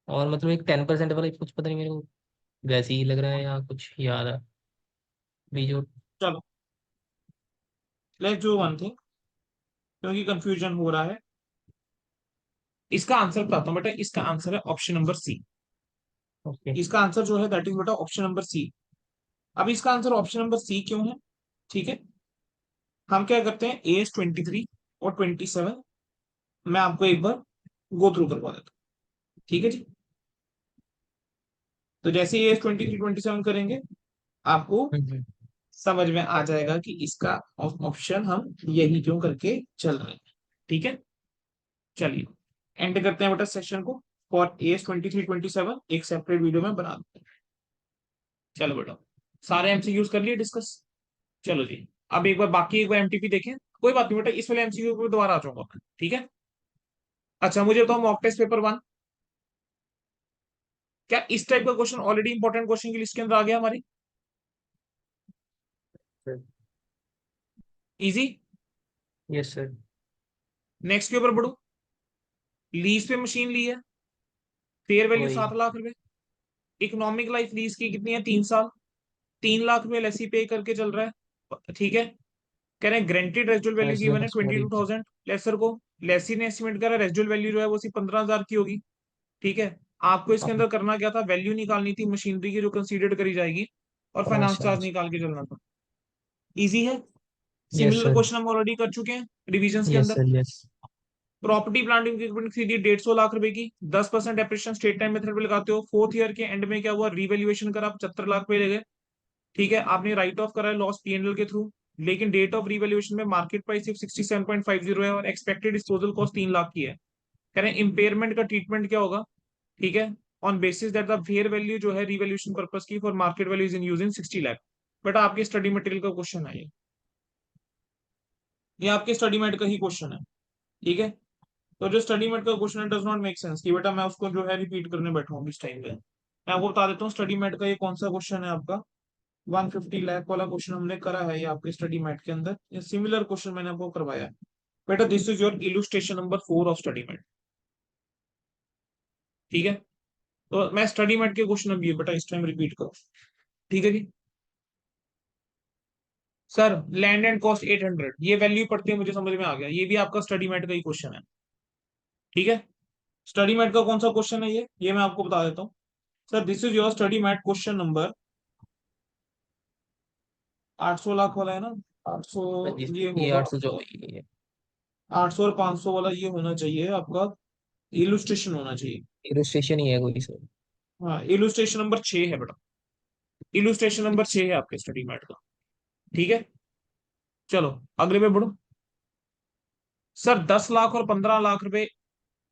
और मतलब एक 10% वाला कुछ पता नहीं मेरे को, वैसे ही लग रहा है या कुछ याद है भी जो। चलो, लेट्स डू वन थिंग, क्योंकि कंफ्यूजन हो रहा है। इसका आंसर बताता हूँ बेटा, इसका आंसर है ऑप्शन नंबर सी। ओके। इसका आंसर जो है दैट इज बेटा ऑप्शन नंबर सी। अब इसका आंसर ऑप्शन नंबर सी क्यों है? ठीक है, हम क्या करते हैं, एज 23 और 27 मैं आपको एक बार गो थ्रू करवा देता हूँ, ठीक है जी। तो जैसे ही एज 23 27 करेंगे, आपको हम्म। समझ में आ जाएगा कि इसका ऑप्शन हम यही क्यों करके चल रहे हैं। ठीक है, चलिए एंड करते हैं बेटा सेशन को। फॉर एज 23 27 एक सेपरेट वीडियो में बना देते हैं। चलो बेटा, सारे एमसीक्यूज कर लिए डिस्कस। चलो जी, अब एक बार बाकी एक बार एमटीपी देखें। कोई बात नहीं बेटा, इस वाले एमसीक्यू को दोबारा आ जाऊंगा मैं, ठीक है। अच्छा मुझे बताओ, मॉक टेस्ट पेपर 1, क्या इस टाइप का क्वेश्चन ऑलरेडी इंपॉर्टेंट क्वेश्चन की लिस्ट के अंदर आ गया हमारी? इजी। Yes sir. नेक्स्ट के ऊपर बढ़ो। लीज पे मशीन ली है, फेयर वैल्यू वही। 7 लाख रुपए। इकोनॉमिक लाइफ लीज की कितनी है, 3 साल। 3 लाख रुपए लेसी पे करके चल रहा है, ठीक है। कह रहे हैं ग्रेंटेड रेजिडुअल वैल्यू गिवन है एसोसिएट 22,000 लेसर को। लेसी ने एस्टिमेट करा रेजिडुअल वैल्यू जो है वो सिर्फ 15,000 की होगी, ठीक है। आपको इसके अंदर करना क्या था, वैल्यू निकालनी थी मशीनरी की जो कंसीडर करी जाएगी, और फाइनेंस अच्छा। चार्ज निकाल के चलना था। इजी है। Yes similar sir. क्वेश्चन हम ऑलरेडी कर चुके हैं रिविजन के यस अंदर। Sir. Yes. Property plant equipment खरीदी 150 लाख रुपए की, 10% डेप्रिसिएशन स्ट्रेट टाइम मेथड पे लगाते हो। फोर्थ ईयर के एंड में क्या हुआ, रीवैल्यूएशन करा, 75 लाख पे ले गए, ठीक है। आपने राइट ऑफ करा है लॉस पीएनएल के थ्रू, लेकिन डेट ऑफ रीवैल्यूएशन में मार्केट प्राइस सिर्फ 67.50 है और एक्सपेक्टेड डिस्पोजल कॉस्ट 3 लाख की है। कह रहे हैं इम्पेयरमेंट का ट्रीटमेंट क्या होगा, ठीक है। On basis that the fair value जो है रिवैल्यूएशन पर्पस की for market value is in use in 60 lakh. But आपके स्टडी मटेरियल का क्वेश्चन है ये आपके स्टडी मेट का ही क्वेश्चन है, ठीक है। तो जो स्टडी मेट का क्वेश्चन है डज नॉट मेक सेंस कि बेटा मैं उसको जो है रिपीट करने बैठा हूँ इस टाइम पे। मैं आपको बता देता हूँ स्टडी मेट का ये कौन सा क्वेश्चन है आपका। 150 लाख वाला क्वेश्चन हमने करा है ये आपके स्टडी मेट के अंदर, ये सिमिलर क्वेश्चन मैंने आपको करवाया है। बेटा this is your illustration number 4 of study mat, ठीक है। तो मैं स्टडी मेट के क्वेश्चन अब ये बेटा इस टाइम रिपीट करो, ठीक है जी। सर लैंड एंड कॉस्ट 800, ये वैल्यू पढ़ते हैं मुझे समझ में आ गया, ये भी आपका स्टडी मेट का ही क्वेश्चन है, ठीक है। स्टडी मेट का कौन सा क्वेश्चन है ये मैं आपको बता देता हूँ। Sir this is your study mat question number 800 lakh वाला है ना, 800 हाँ जी। ये ये होगा 800 जो आपका। ये 800 और 500 वाला ये होना चाहिए आपका, इलुस्ट्रेशन होना चाहिए। इलस्ट्रेशन ही है कोई सर। हाँ इलुस्ट्रेशन नंबर 6 है बेटा, इलुस्ट्रेशन नंबर 6 है आपके स्टडी मैट का, ठीक है। चलो अगले पे बढ़ो। सर 10 लाख और 15 लाख रुपए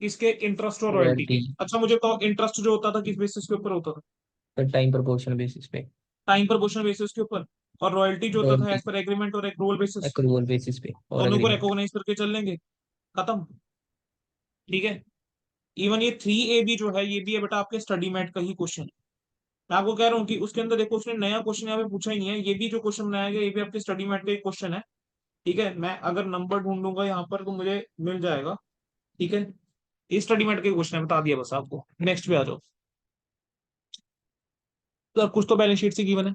इसके इंटरेस्ट और रॉयल्टी रॉयल्टी। के। अच्छा मुझे बताओ इंटरेस्ट जो होता था किस बेसिस के ऊपर होता था? पर टाइम प्रोपोर्शन बेसिस पे। टाइम प्रोपोर्शनल बेसिस के ऊपर। और रॉयल्टी जो होता था रॉयल्टी एज पर एग्रीमेंट और एक्रूवल बेसिस। एक्रूअल बेसिस पे और दोनों को एग्रीमेंट। रिकॉग्नाइज करके चल लेंगे, खत्म, ठीक है। इवन ये 3A भी जो है ये भी है बेटा आपके स्टडी मैट का ही क्वेश्चन है। मैं आपको कह रहा हूँ कि उसके अंदर देखो उसने नया क्वेश्चन यहाँ पे पूछा ही नहीं है, ये भी जो क्वेश्चन बनाया गया ये भी आपके स्टडी मैट का एक क्वेश्चन है, ठीक है। मैं अगर नंबर ढूंढूंगा यहाँ पर तो मुझे मिल जाएगा, ठीक है। ये स्टडी मैट का क्वेश्चन है, बता दिया बस आपको। नेक्स्ट पे आ जाओ। तो कुछ तो बैलेंस शीट से गिवन है।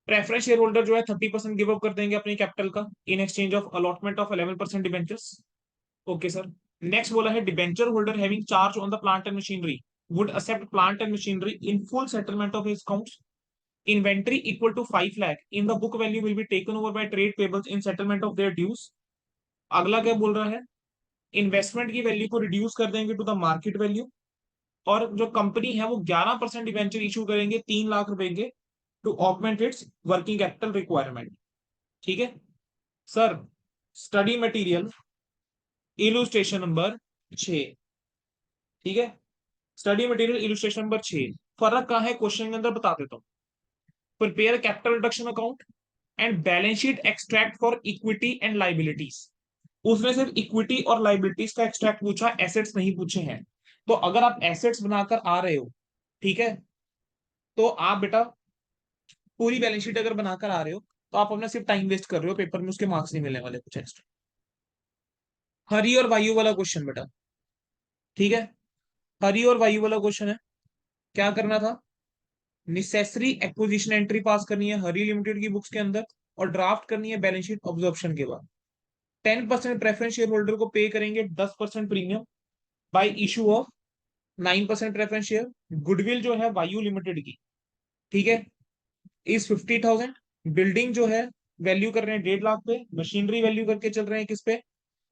प्रेफरेंस शेयर होल्डर जो है 30% गिव अप कर देंगे अपने कैपिटल का in exchange of allotment of 11% debentures. Okay sir. Next बोला है debenture holder having charge on the plant and machinery would accept plant and machinery in full settlement of his accounts. Inventory equal to 5 lakh in the book value will be taken over by trade payables in settlement of their dues. अगला क्या बोल रहा है, investment की value को reduce कर देंगे to the market value, और जो कंपनी है वो 11% डिवेंचर इशू करेंगे 3 लाख रुपए के, to augment its working capital requirement. ठीक है sir, study material illustration number 6। ठीक है, स्टडी मटेरियल इलुस्ट्रेशन नंबर 6, फर्क कहां है क्वेश्चन के अंदर बता देता हूं। Prepare capital reduction account and balance sheet extract for equity and liabilities. उसने सिर्फ इक्विटी और लाइबिलिटीज का एक्सट्रैक्ट पूछा, एसेट्स नहीं पूछे हैं। तो अगर आप एसेट्स बनाकर आ रहे हो, ठीक है, तो आप बेटा पूरी बैलेंस शीट अगर बनाकर आ रहे हो तो आप अपना सिर्फ टाइम वेस्ट कर रहे हो, पेपर में उसके मार्क्स नहीं मिलने वाले कुछ एक्स्ट्रा। हरी और वायु वाला क्वेश्चन बेटा, ठीक है, हरी और वायु वाला क्वेश्चन है। क्या करना था, निसेसरी एक्विजिशन एंट्री पास करनी है हरी लिमिटेड की बुक्स के अंदर, और ड्राफ्ट करनी है बैलेंस शीट ऑब्जॉर्प्शन के बाद। 10% प्रेफरेंस शेयर होल्डर को पे करेंगे 10% premium bye issue of 9% preference share. Goodwill जो है वायु लिमिटेड की, ठीक है, इज 50,000। बिल्डिंग जो है वैल्यू कर रहे हैं 1.5 लाख पे, मशीनरी वैल्यू करके चल रहे हैं किस पे,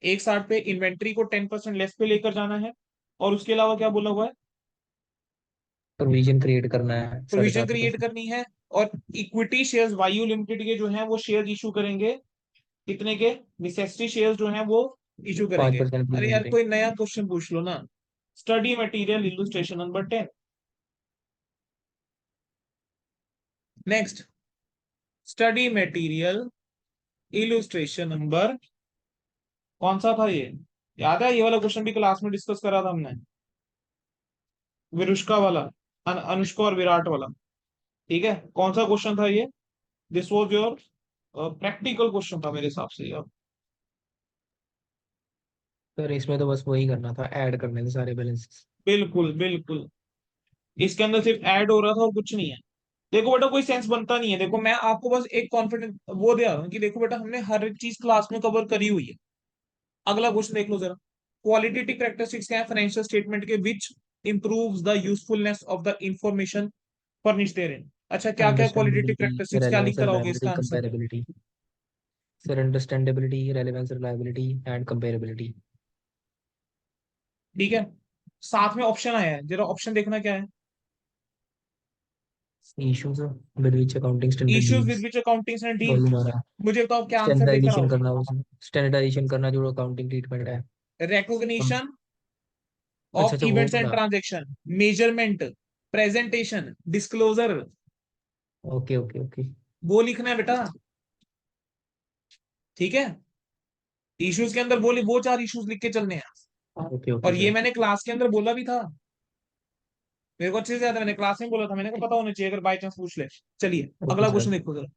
160 पे। इन्वेंट्री को 10% लेस पे लेकर जाना है, और उसके अलावा क्या बोला हुआ है, प्रोविजन क्रिएट करना है साढ़े प्रोविजन सात पे। क्रिएट करनी है, और इक्विटी शेयर्स वायु लिमिटेड के जो हैं वो शेयर इशू करेंगे कितने के, नेसेसरी शेयर्स जो हैं वो इशू पाँच करेंगे। परसेंट अरे प्रीमियम यार पे। कोई नया क्वेश्चन पूछ लो ना। Study material illustration number 10। Next, study material illustration number कौन सा था ये, याद है, ये वाला क्वेश्चन भी क्लास में डिस्कस करा था हमने, विरुष्का वाला, अनुष्का और विराट वाला। ठीक है, कौन सा क्वेश्चन था ये, this was your practical question था मेरे हिसाब से यार। सर इसमें तो बस वही करना था, ऐड करने थे सारे बैलेंसेस। बिल्कुल बिल्कुल, इसके अंदर सिर्फ ऐड हो रहा था और कुछ नहीं है। देखो बेटा कोई सेंस बनता नहीं है, देखो मैं आपको बस एक कॉन्फिडेंस वो दे रहा हूँ कि देखो बेटा हमने हर एक चीज क्लास में कवर करी हुई है। अगला क्वेश्चन देख लो जरा, क्वालिटेटिव कैरेक्टरिस्टिक्स क्या है फाइनेंशियल स्टेटमेंट के, which improves the usefulness of the information furnished therein. अच्छा क्या क्या क्वालिटेटिव अंडरस्टैंडेबिलिटी, कैरेक्टरिस्टिक्स, क्या लिख रेलेवेंस, कर आओगे इसका reliability, answer. Comparability. Sir understandability, relevance, reliability and comparability. ठीक है, साथ में ऑप्शन आया है, जरा ऑप्शन देखना क्या है। Issues with which accounting standard issues with deals. Which accounting and और डील। हमारा मुझे बताओ क्या आंसर लेकर स्टैंडर्डाइजेशन आओगे। करना, वो स्टैंडर्डाइजेशन करना जो अकाउंटिंग ट्रीटमेंट है। हम। रिकॉग्निशन अच्छा ऑफ अच्छा, वो इवेंट्स एंड वाला। Transaction, measurement, presentation, disclosure, okay okay okay. वो लिखना है बेटा। ठीक है, इश्यूज के अंदर वो 4 इश्यूज लिख के चलने हैं। ओके ओके और ये सर। मैंने क्लास के अंदर बोला भी था, मेरे को अच्छे से याद है, मैंने क्लास में बोला था, मैंने कहा पता होना चाहिए अगर बाई चांस पूछ ले। चलिए ओके अगला सर। क्वेश्चन देखो जरा,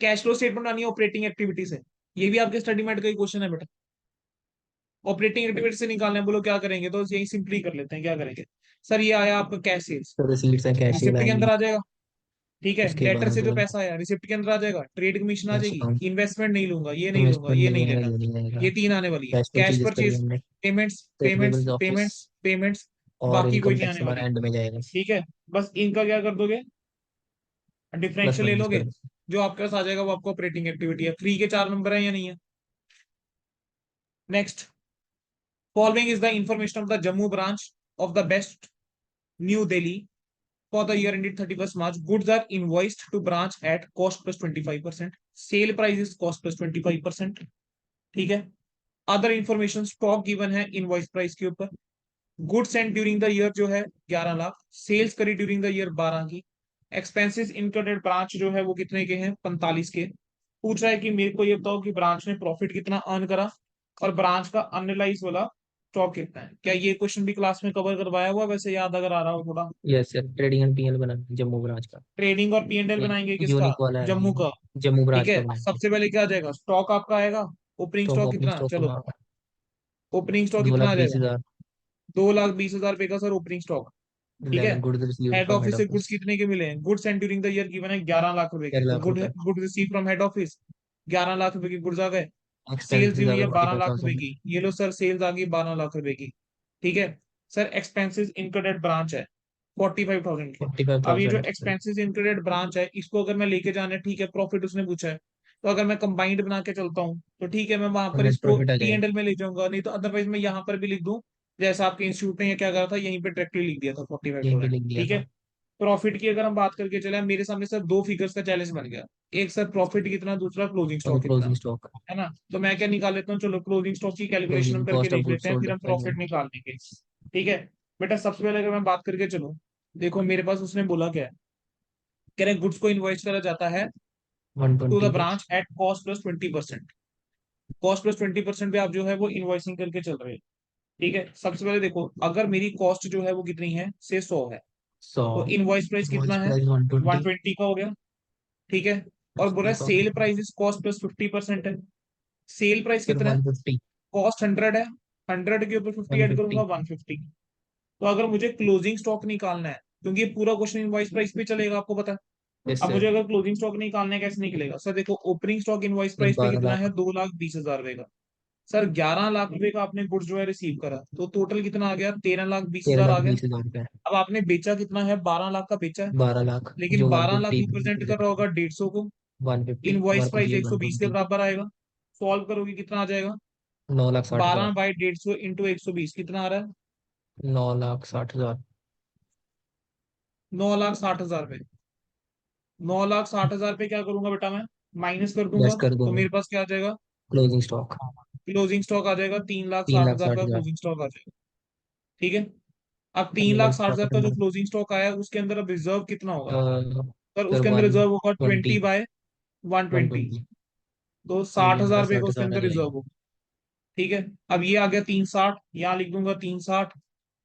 कैश फ्लो स्टेटमेंट आनी है ऑपरेटिंग एक्टिविटी से। ये भी आपके स्टडी मेट का ही क्वेश्चन है बेटा। ऑपरेटिंग एक्टिविटी से निकालना है, बोलो क्या करेंगे, तो यही सिंपली कर लेते हैं, क्या करेंगे। सर ये आया आपका कैश सेल्स, सर रिसीट्स हैं, कैश सेल रिसिप्ट के अंदर आएंगी। आ जाएगा। ठीक है, उसके डेटर से बाद जो पैसा आया रिसिप्ट के अंदर आ जाएगा, ट्रेड कमीशन आ कैश जाएगी, अकाउंट। इन्वेस्टमेंट नहीं लूंगा, ये नहीं लूंगा, इन्वेस्टमेंट ये नहीं नहीं आएगा, लेना, ये नहीं आएगा। ये 3 आने वाली है, कैश कैश परचेजेस करी परचेज, हमने। Payments payments payables office. Payments payments, और बाकी कोई इनकम नहीं टैक्स आने हमारा वाली। एंड में जाएगा। ठीक है, बस इनका क्या कर दोगे, प्लस डिफरेंशियल ले माइनस लोगे, कर। जो आपके पास आ जाएगा वो आपको ऑपरेटिंग एक्टिविटी है। फ्री के 4 नंबर है या नहीं है। Next, following is the information of the Jammu branch of the best new Delhi for the year ended 31st March. Goods are invoiced to branch at cost plus 25%. Sale price is cost plus 25%. ठीक है, other information stock given है invoice price के ऊपर। Good sent during the year जो है 11 lakh, sales करी during the year 12 की, expenses इनकटेड branch जो है वो कितने के हैं 45 के। पूछ रहा है कि मेरे को ये बताओ कि ब्रांच ने प्रॉफिट कितना अर्न करा, और ब्रांच का अनलाइज वाला स्टॉक कितना है। क्या ये क्वेश्चन भी क्लास में कवर करवाया हुआ, वैसे याद अगर आ रहा हो थोड़ा। Yes sir, trading and PL बना जम्मू ब्रांच का। ट्रेडिंग और पीएनएल एक बनाएंगे किसका, यूनिक वाला है जम्मू ये। का। जम्मू ठीक ब्रांच का है, बनाएंगे। सबसे पहले क्या आ जाएगा, स्टॉक आपका आएगा, ओपनिंग स्टॉक, स्टॉक ओपनिंग कितना, स्टॉक चलो, हमारा ओपनिंग स्टॉक दो कितना लाख आ बीस जाएगा, हजार 2,20,000 रुपए का सर ओपनिंग स्टॉक। ठीक है, then goods received head from head office से ऑफिस। गुड्स कितने के मिले हैं, goods and during the year given है 11 लाख रुपए के, 13 तो लाख गुड रुपए good receive from head office 11 lakh रुपए की गुड्स आ गए। सेल्स एक्सपेंसेस दी आ हुई गए है फोर्टी बारह फाइव लाख रुपए थाउजेंड की, ये लो सर सेल्स आ गई 12 लाख रुपए की। ठीक है, sir expenses incurred at branch है 45,000 के। फोर्टी फाइव अब ये जो thousand expenses incurred at branch है इसको अगर मैं लेके जाना है, ठीक है, प्रॉफिट उसने पूछा है, तो अगर मैं कंबाइंड बना के चलता हूँ तो ठीक है, मैं वहां पर नेट इसको प्रॉफिट आ पी जाएगा। एंड एल में ले जाऊंगा, नहीं तो अदरवाइज मैं यहाँ पर भी लिख दूं, जैसा आपके इंस्टीट्यूट ने क्या करा था, यहीं पे डायरेक्टली लिख दिया था फोर्टी फाइव यहीं पे थाउजेंड लिख दिया ठीक है। था। प्रॉफिट की अगर हम बात करके चले, मेरे सामने सर दो फिगर्स का चैलेंज बन गया, एक सर प्रॉफिट कितना, दूसरा क्लोजिंग और स्टॉक कितना, क्लोजिंग स्टॉक। है ना। तो मैं क्या निकाल लेता हूँ, चलो क्लोजिंग स्टॉक की कैलकुलेशन हम क्लोजिंग करके कॉस्ट ऑफ देख गुड्स लेते हैं, फिर सोल्ड हम वैल्यू। प्रॉफिट निकाल लेंगे। ठीक है बेटा, सबसे पहले अगर मैं बात करके चलूँ, देखो मेरे पास उसने बोला क्या है, कह रहे गुड्स को इन्वॉइस करा जाता है वन टू द ट्वेंटी पे। Branch at cost plus 20%। Cost plus 20% पे आप जो है वो इन्वॉइसिंग करके चल रहे हैं। ठीक है, सबसे पहले देखो, अगर मेरी कॉस्ट जो है वो कितनी है, से 100 है, सौ। तो इनवॉइस प्राइस इनवॉइस कितना है, price one one twenty. Twenty का हो गया। ठीक है, और बोला sale price is cost plus 50% है। सेल प्राइस फिर कितना है, 150। कॉस्ट 100 है, 100 के ऊपर 50 वन ऐड करूंगा फिफ्टी 150। तो अगर मुझे क्लोजिंग स्टॉक निकालना है, क्योंकि ये पूरा क्वेश्चन इनवॉइस प्राइस पे चलेगा, आपको पता है। यस अब सर। मुझे अगर क्लोजिंग स्टॉक निकालना है, कैसे निकलेगा सर, देखो ओपनिंग स्टॉक इनवॉइस ये प्राइस पे बारह कितना है, लाख 2,20,000 रुपए का। सर 11 लाख रुपए का आपने गुड्स जो है रिसीव करा, तो टोटल कितना आ गया, 13,20,000 आ गया। 13,20,000 रुपये। अब आपने बेचा कितना है, 12 लाख का बेचा है, 12 लाख लेकिन जो वन 12 लाख फिफ्टी रिप्रेजेंट कर रहा होगा 150 को। 150 इनवॉइस वर्क प्राइस किए 120 के 120। बराबर आएगा। सॉल्व करोगे कितना आ जाएगा, 9,60,000। 12/150 इंटू 120 कितना आ रहा है, 9,60,000। 9,60,000 पे। 9,60,000 पे क्या करूंगा बेटा मैं, माइनस कर दूंगा, लेस कर तो दूंगा। मेरे पास क्या आ जाएगा, क्लोजिंग स्टॉक क्लोजिंग स्टॉक आ जाएगा, तीन लाख तीन साठ लाख हजार साठ का हजार क्लोजिंग स्टॉक आ जाएगा। ठीक है, अब तीन लाख एनुअल साठ हजार प्रॉफिट का जो एंड क्लोजिंग स्टॉक आया, उसके अंदर अब रिजर्व कितना होगा, सर फिर उसके अंदर वन रिजर्व होगा ट्वेंटी 20/120। 120। तो तो साठ ये मेरा हजार रुपये का साठ उसके हजार आ अंदर रिजर्व जाएगा। होगा। ठीक है, अब ये आ गया 360, यहाँ लिख दूंगा 360।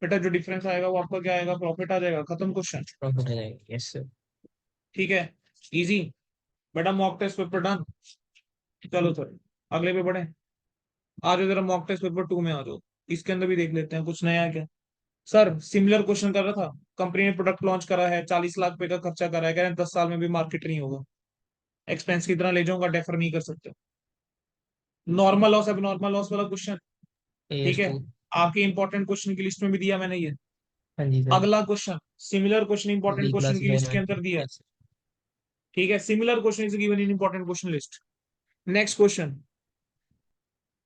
बेटा जो डिफरेंस आएगा वो आपका क्या आएगा, प्रॉफिट आ जाएगा, खत्म क्वेश्चन। प्रॉफिट आ जाएगा, यस सर। ठीक है, इजी। बेटा मॉक टेस्ट पेपर डन। चलो सर अगले पे बढ़े, आ जाओ जरा मॉक टेस्ट पेपर 2 में आ जाओ। इसके अंदर भी देख लेते हैं कुछ नया है क्या। सर सिमिलर क्वेश्चन कर रहा था, कंपनी ने प्रोडक्ट लॉन्च करा है, 40 लाख रुपए का खर्चा करा है, कह रहे हैं 10 साल में भी मार्केट नहीं होगा, एक्सपेंस की तरह ले जाऊंगा, डेफर नहीं कर सकते। नॉर्मल लॉस अब नॉर्मल लॉस वाला क्वेश्चन। ठीक एस है, टू। आपके इंपॉर्टेंट क्वेश्चन की लिस्ट में भी दिया मैंने ये। हाँ जी सर। अगला क्वेश्चन, सिमिलर क्वेश्चन इंपॉर्टेंट बी क्वेश्चन की लिस्ट के क्लासिफाइड। अंदर दिया है। ठीक है, similar question is given in important question list. Next question,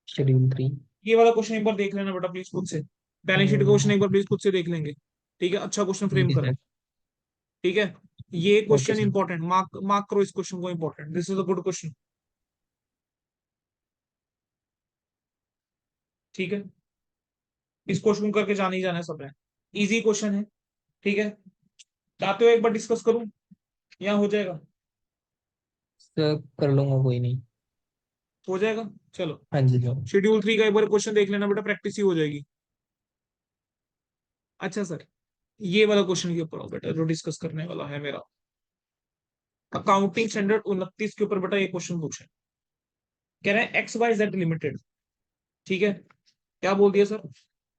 schedule 3। ये वाला क्वेश्चन एक बार देख लेना बेटा प्लीज खुद से, बैलेंस शीट का क्वेश्चन एक बार प्लीज खुद से देख लेंगे। ठीक है, अच्छा क्वेश्चन ठीक फ्रेम है करें। सर। ठीक है, ये okay question sir. Important, mark mark करो इस क्वेश्चन को, important, this is a good question. ठीक है, इस क्वेश्चन को करके जाने ही जाना है सबने, इजी क्वेश्चन है। ठीक है, चाहते हो एक बार डिस्कस करूं, या हो जाएगा, सर कर लूंगा, कोई नहीं। हो जाएगा। चलो, हाँ जी सर। शेड्यूल 3 का एक बार क्वेश्चन देख लेना बेटा, प्रैक्टिस ही हो जाएगी। अच्छा सर, ये वाला क्वेश्चन के ऊपर आओ बेटा, जो डिस्कस करने वाला है मेरा, अकाउंटिंग स्टैंडर्ड 29 के ऊपर बेटा ये क्वेश्चन पूछे। कह रहे हैं एक्स वाई जेड लिमिटेड, ठीक है, क्या बोल दिया sir,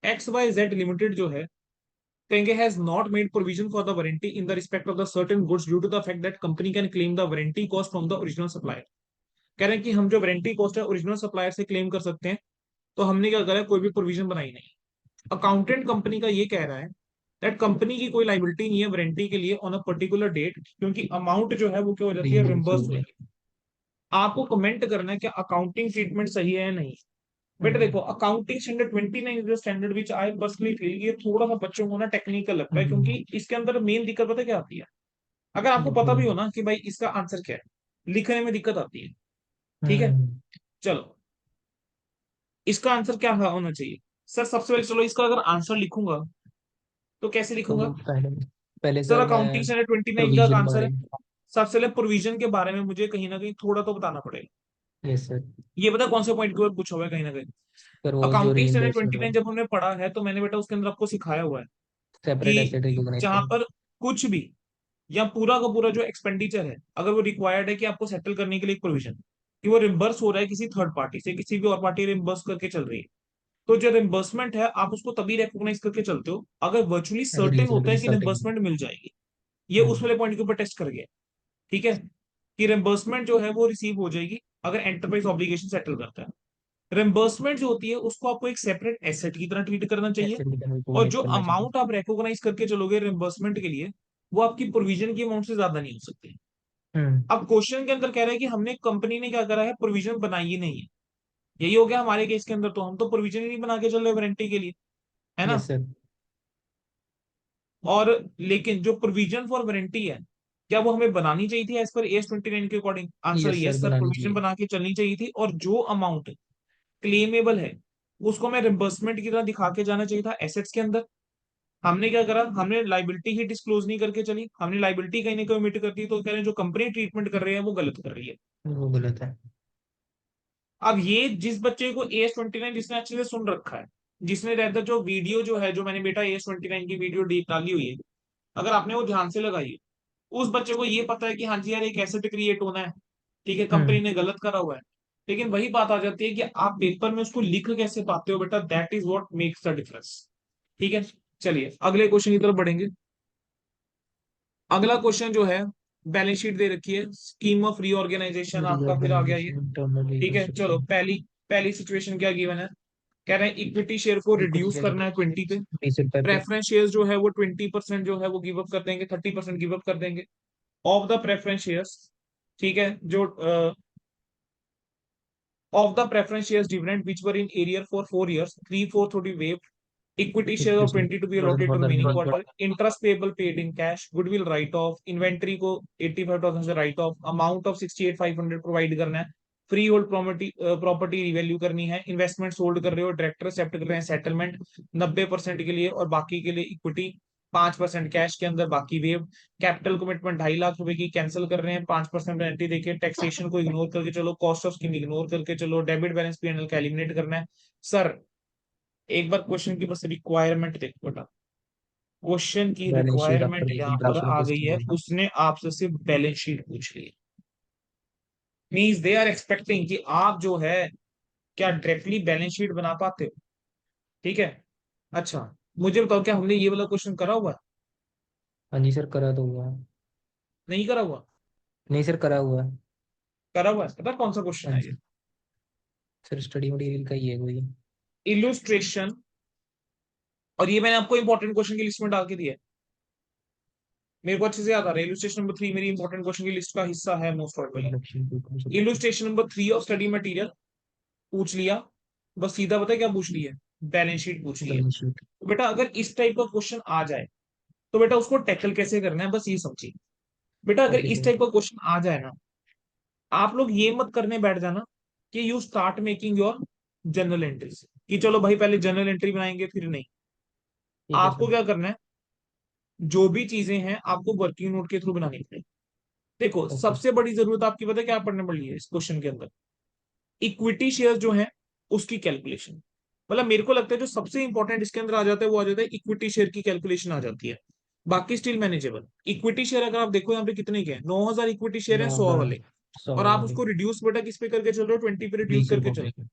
X Y Z limited जो है, कहेंगे has not made provision for the warranty in the respect of the certain goods due to the fact that company can claim the warranty cost from the original supplier. कह रहे हैं कि हम जो warranty cost है original supplier से claim कर सकते हैं, तो हमने क्या करा है, कोई भी प्रोविजन बनाई नहीं। अकाउंटेंट कंपनी का ये कह रहा है दैट कंपनी की कोई लाइबिलिटी नहीं है वारंटी के लिए ऑन अ पर्टिकुलर डेट, क्योंकि अमाउंट जो है वो क्या हो जाती है, रीइंबर्स हो रिम्बर्स हो गया। जाती है। आपको कमेंट करना है कि अकाउंटिंग ट्रीटमेंट सही है या नहीं। बेटा देखो, accounting standard 29 is the standard which I personally feel ये थोड़ा सा बच्चों को ना टेक्निकल लगता है, क्योंकि इसके अंदर मेन दिक्कत पता है क्या आती है, अगर आपको पता भी हो ना कि भाई इसका आंसर क्या है, लिखने में दिक्कत आती है। ठीक है, चलो, इसका आंसर क्या होना चाहिए, सर सबसे पहले चलो इसका अगर आंसर लिखूंगा तो कैसे लिखूंगा। तो पहले पहले सर सर मैं अकाउंटिंग स्टैंडर्ड 29 का प्रोविजन आंसर बारे है, में। सबसे पहले प्रोविजन के बारे में मुझे कहीं ना कहीं थोड़ा तो बताना पड़ेगा। Yes sir. ये पता है कौन से पॉइंट के ऊपर पूछा हुआ है कहीं ना कहीं, सर वो जो अकाउंटिंग स्टैंडर्ड रीइंबर्समेंट 29 वाला जब हमने पढ़ा है, तो मैंने बेटा उसके अंदर आपको सिखाया हुआ है सेपरेट कि एसेट रिकॉग्नाइज जहां करना। पर कुछ भी या पूरा का पूरा जो एक्सपेंडिचर है, अगर वो रिक्वायर्ड है कि आपको सेटल करने के लिए एक प्रोविजन, कि वो रिम्बर्स हो रहा है किसी थर्ड पार्टी से, किसी भी और पार्टी रिम्बर्स करके चल रही है, तो जो रिम्बर्समेंट है आप उसको तभी रिकॉग्नाइज करके चलते हो अगर वर्चुअली अगर सर्टेन होता रीजनेबली है कि सर्टेन। रिम्बर्समेंट मिल जाएगी। ये उस वाले पॉइंट के ऊपर टेस्ट कर गया। ठीक है, कि रिम्बर्समेंट जो है वो रिसीव हो जाएगी अगर एंटरप्राइज ऑब्लिगेशन सेटल करता है। रिम्बर्समेंट जो होती है उसको आपको एक सेपरेट एसेट की तरह ट्रीट करना चाहिए, एसेट की तरह और रिकॉग्नाइज जो करना चाहिए। अमाउंट आप रिकॉग्नाइज करके चलोगे रिम्बर्समेंट के लिए, वो आपकी प्रोविजन की अमाउंट से ज्यादा नहीं हो सकती। हम्म। अब क्वेश्चन के अंदर कह रहा है कि हमने कंपनी ने क्या करा है, प्रोविजन बनाई ही नहीं है। यही हो गया हमारे केस के अंदर, तो हम तो प्रोविजन ही नहीं बना के चल रहे वारंटी के लिए, है ना। Yes sir. और लेकिन जो प्रोविजन फॉर वारंटी है, क्या वो हमें बनानी चाहिए थी एज पर AS29 के according? Answer yes sir, yes sir, बनानी प्रोविजन चाहिए। बना के चलनी चाहिए थी, और जो अमाउंट क्लेमेबल है उसको हमें रिम्बर्समेंट की तरह दिखा के जाना चाहिए था एसेट्स के अंदर। हमने क्या करा, हमने लाइबिलिटी ही डिस्क्लोज नहीं करके चली, हमने लाइबिलिटी कहीं ना कहीं ओमिट कर दी, तो कह रहे हैं जो कंपनी ट्रीटमेंट कर रही है वो गलत कर रही है। वो गलत है। अब ये जिस बच्चे को AS29, जिसने अच्छे से सुन रखा है, जिसने रहता जो वीडियो जो है, जो मैंने बेटा AS29 की वीडियो डाली हुई है, अगर आपने वो ध्यान से लगाई है, उस बच्चे को ये पता है कि हाँ जी यार एक एसेट क्रिएट होना है, ठीक है, कंपनी हम्म। ने गलत करा हुआ है। लेकिन वही बात आ जाती है कि आप पेपर में उसको लिख कैसे पाते हो बेटा, that is what makes the difference. ठीक है, चलिए अगले क्वेश्चन की तरफ बढ़ेंगे। अगला क्वेश्चन जो है, बैलेंस शीट दे रखी है, स्कीम ऑफ रीऑर्गेनाइजेशन आपका फिर आ गया ये। रीऑर्गेनाइजेशन, इंटरनल ठीक है, चलो रिकंस्ट्रक्शन। पहली पहली सिचुएशन क्या गिवन है, कह रहे हैं इक्विटी शेयर को इक्विटी रिड्यूस शेयर करना है 20 पे, 20 रुपए पे। प्रेफरेंस शेयर जो है वो 20% जो है वो गिव अप कर देंगे, 30% गिव अप कर देंगे ऑफ द प्रेफरेंस शेयर्स। ठीक है, जो of the preference shares dividend which were in arrear for 4 years, 3/4 would be waived. Equity share of 20 to be allotted to remaining quarter. Interest payable paid in cash. Goodwill write off. Inventory को 85,000 से write off. Amount of 68,500 provide करना है। Free hold property revalue करनी है। Investment sold कर रहे हो, director accept कर रहे हैं सेटलमेंट 90% के लिए, और बाकी के लिए इक्विटी 5% कैश के अंदर, बाकी वेव। कैपिटल कमिटमेंट 2.5 लाख रुपए की कैंसिल कर रहे हैं, 5% पेनल्टी देके, टैक्सेशन को इग्नोर करके चलो, कॉस्ट ऑफ स्कीम इग्नोर करके चलो, डेबिट बैलेंस P&L का एलिमिनेट करना है। सर एक बार क्वेश्चन की बस रिक्वायरमेंट देखो बेटा, क्वेश्चन की बैलेंस शीट आपको रिक्वायरमेंट दी यहाँ थी पर लास्ट में आ टेस्ट गई है, में। उसने आपसे सिर्फ बैलेंस शीट पूछ ली है। मीन्स दे आर एक्सपेक्टिंग कि आप जो है क्या डायरेक्टली बैलेंस शीट बना पाते हो। ठीक है, अच्छा मुझे बताओ क्या हमने ये वाला क्वेश्चन करा हुआ है? हाँ जी सर, करा तो हुआ है। नहीं करा हुआ? नहीं सर, करा हुआ है। करा हुआ है, पता कौन सा क्वेश्चन हाँ है ये? जी सर, स्टडी मटेरियल का ही है कोई। इलुस्ट्रेशन, और ये मैंने आपको इंपॉर्टेंट क्वेश्चन की लिस्ट में डाल के दिया है, मेरे को अच्छे से याद आ रहा है। इलुस्ट्रेशन नंबर 3 मेरी इंपॉर्टेंट क्वेश्चन की लिस्ट का हिस्सा है most probably. Introduction to concept. Illustration number 3 of study material पूछ लिया, बस सीधा पता है क्या पूछ लिया, बैलेंस शीट पूछ लिया। Balance sheet. तो बेटा अगर इस टाइप का क्वेश्चन आ जाए, तो बेटा उसको टैकल कैसे करना है, बस ये समझिए। बेटा अगर ओके इस सर। टाइप का क्वेश्चन आ जाए ना, आप लोग ये मत करने बैठ जाना कि you start making your journal entries, कि चलो भाई पहले जर्नल एंट्री बनाएंगे फिर नहीं। ठीक है आपको सर। क्या करना है, जो भी चीजें हैं आपको वर्किंग नोट के थ्रू बनानी पड़ेगी। देखो ओके। सबसे बड़ी जरूरत आपकी पता है क्या पढ़ने पड़ी है इस क्वेश्चन के अंदर, इक्विटी शेयर जो है उसकी कैलकुलेशन। मतलब मेरे को लगता है जो सबसे इंपॉर्टेंट इसके अंदर आ जाता है वो आ जाता है इक्विटी शेयर की कैलकुलेशन आ जाती है, बाकी स्टिल मैनेजेबल। इक्विटी शेयर अगर आप देखो यहाँ पे कितने के हैं, 9,000 इक्विटी शेयर है, नौ 100 हजार वाले, सौ और आप वाले। उसको रिड्यूस बेटा किस पे करके चल रहे हो, 20 पे रिड्यूस 20 रुपए करके चल। पे।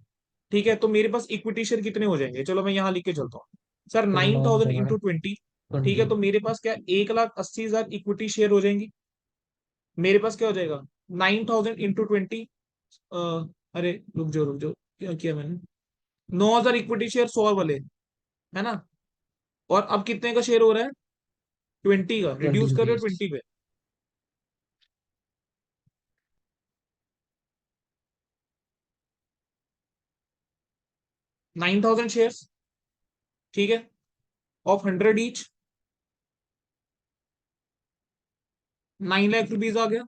ठीक है, तो मेरे पास इक्विटी शेयर कितने हो जाएंगे, चलो मैं यहाँ लिख के चलता हूँ। Sir sir 9,000 9,000 into 20। ठीक है, 20। तो मेरे पास क्या 1,80,000 इक्विटी शेयर हो जाएंगी। मेरे पास क्या हो जाएगा, 9,000 इंटू 20। अरे रुक जाओ क्या किया मैंने, 9,000 इक्विटी शेयर 100 वाले, है ना। और अब कितने का शेयर हो रहा है, 20 का, 20 रिड्यूस कर रहे हो रुपीज। 20 पे। 9,000 शेयर, ठीक है, ऑफ 100 ईच, 9 लाख रुपीज आ गया।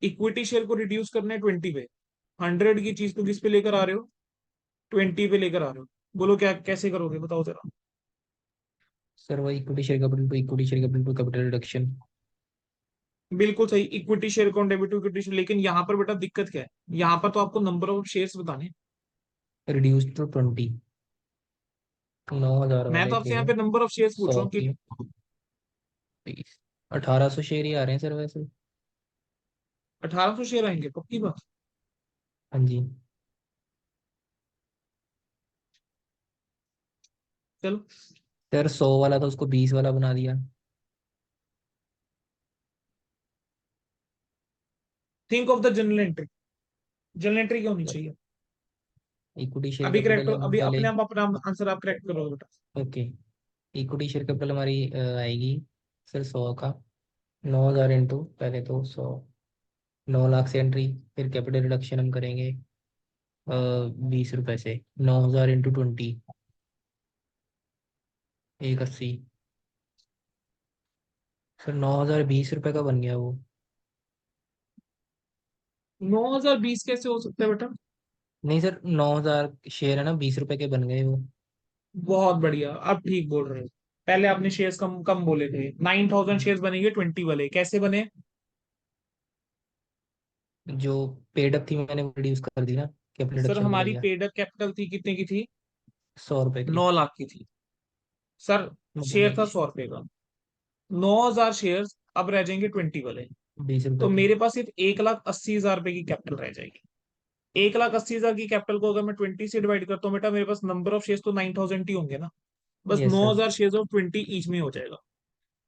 इक्विटी शेयर को रिड्यूस करना है 20 पे, 100 की चीज को किस पे लेकर आ रहे हो, 20 पे लेकर आ रहे हो। बोलो क्या कैसे करोगे बताओ जरा। सर वही equity share capital to equity share capital to capital reduction. बिल्कुल सही, इक्विटी शेयर को डेबिट टू इक्विटी शेयर, लेकिन यहाँ पर बेटा दिक्कत क्या है, यहाँ पर तो आपको नंबर ऑफ शेयर्स बताने हैं। Reduce to 20। 9,000 मैं वाले तो आपसे थे। यहाँ पे नंबर ऑफ शेयर्स पूछ 100 रहा हूँ कि की 20। 1,800 शेयर ही आ रहे हैं सर वैसे। 1,800 शेयर आएंगे, पक्की बात? हाँ जी। चलो, सर 100 वाला था, उसको 20 वाला बना दिया। Think of the general entry, general entry क्या होनी चाहिए? इक्विटी शेयर अभी करेक्ट, कैपिटल अभी वाले। अपने आप अपना आंसर आप करेक्ट करो बेटा। ओके, इक्विटी शेयर कैपिटल हमारी आएगी सर 100 का। 9,000 इंटू, पहले तो 100, 9 लाख से एंट्री, फिर कैपिटल रिडक्शन हम करेंगे 20 रुपए से। 9,000 इंटू 20, 180। सर 9,020 रुपये का बन गया वो। 9,020 कैसे हो सकता है बेटा? नहीं सर, 9,000 शेयर है ना, 20 रुपए के बन गए वो। बहुत बढ़िया, अब ठीक बोल रहे हो। पहले आपने शेयर्स कम कम बोले थे, 9,000 शेयर्स बनेंगे 20 वाले, कैसे बने? जो पेड अप थी मैंने वो रिड्यूस कर दी ना, कैपिटल सर रिडक्शन में ले हमारी लिया। पेड कैपिटल थी कितने की थी? 100 रुपए की। 9 लाख की थी सर। शेयर था 100 रुपए का। 9,000 शेयर अब रह जाएंगे 20 वाले। 20 रुपए तो के। मेरे पास सिर्फ 1,80,000 रुपए की कैपिटल रह जाएगी। 1,80,000 की कैपिटल को अगर मैं 20 से डिवाइड करता हूँ बेटा, मेरे पास नंबर ऑफ शेयर तो 9,000 ही होंगे ना। बस yes sir. 9,000 share of 20 each में हो जाएगा।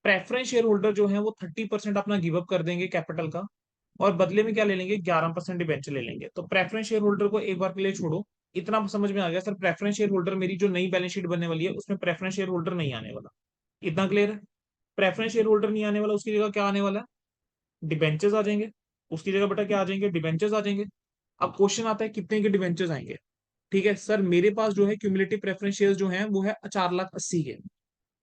प्रेफरेंस शेयर होल्डर जो है वो 30% अपना गिव अप कर देंगे कैपिटल का, और बदले में क्या ले लेंगे? 11% डिबेंचर ले लेंगे। तो प्रेफरेंस शेयर होल्डर को एक बार के लिए छोड़ो। इतना समझ में आ गया सर, प्रेफरेंस शेयर होल्डर मेरी जो नई बैलेंस शीट बनने वाली है उसमें प्रेफरेंस शेयर होल्डर नहीं आने वाला। इतना क्लियर है? प्रेफरेंस शेयर होल्डर नहीं आने वाला, उसकी जगह क्या आने वाला है? डिबेंचर्स आ जाएंगे। उसकी जगह बेटा क्या आ जाएंगे? डिबेंचर्स आ जाएंगे। अब क्वेश्चन आता है कितने के डिबेंचर्स आएंगे। ठीक है सर, मेरे पास जो है क्यूमुलेटिव प्रेफरेंस शेयर्स जो है वो है 4,80,000 के।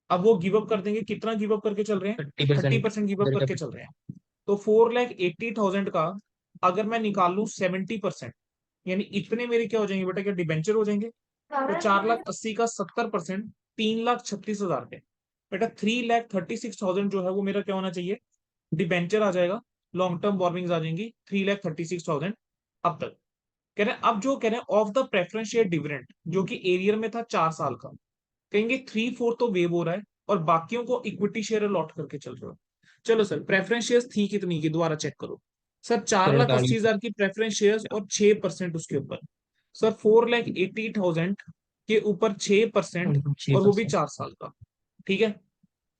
अब वो गिव अप कर देंगे, कितना गिव अप करके चल रहे हैं? थर्टी 30% परसेंट गिव अप मेरे करके चल कैपिटल। रहे हैं। तो 4,80,000 का अगर मैं निकाल लूं 70%, यानी इतने मेरे क्या हो जाएंगे बेटा? क्या डिबेंचर हो जाएंगे? तो 4,80,000 का 70%, 3,36,000 पे बेटा 3,36,000 जो है वो मेरा क्या होना चाहिए? डिबेंचर आ जाएगा। लॉन्ग टर्म बोरोइंग्स आ जाएंगी 3,36,000। अब तक कह रहे हैं, अब जो कह रहे हैं of the preference share dividend जो कि एरियर में था 4 साल का, कहेंगे 3/4 तो वेव हो रहा है और बाकियों को इक्विटी शेयर अलॉट करके चल रहे हो। चलो सर, प्रेफरेंस शेयर्स थी कितनी की दोबारा चेक करो। सर चार सर लाख अस्सी 48। हजार की प्रेफरेंस शेयर्स और 6% उसके ऊपर। सर 4,80,000 के ऊपर 6%, छः और वो भी परसेंट 4 साल का। ठीक है,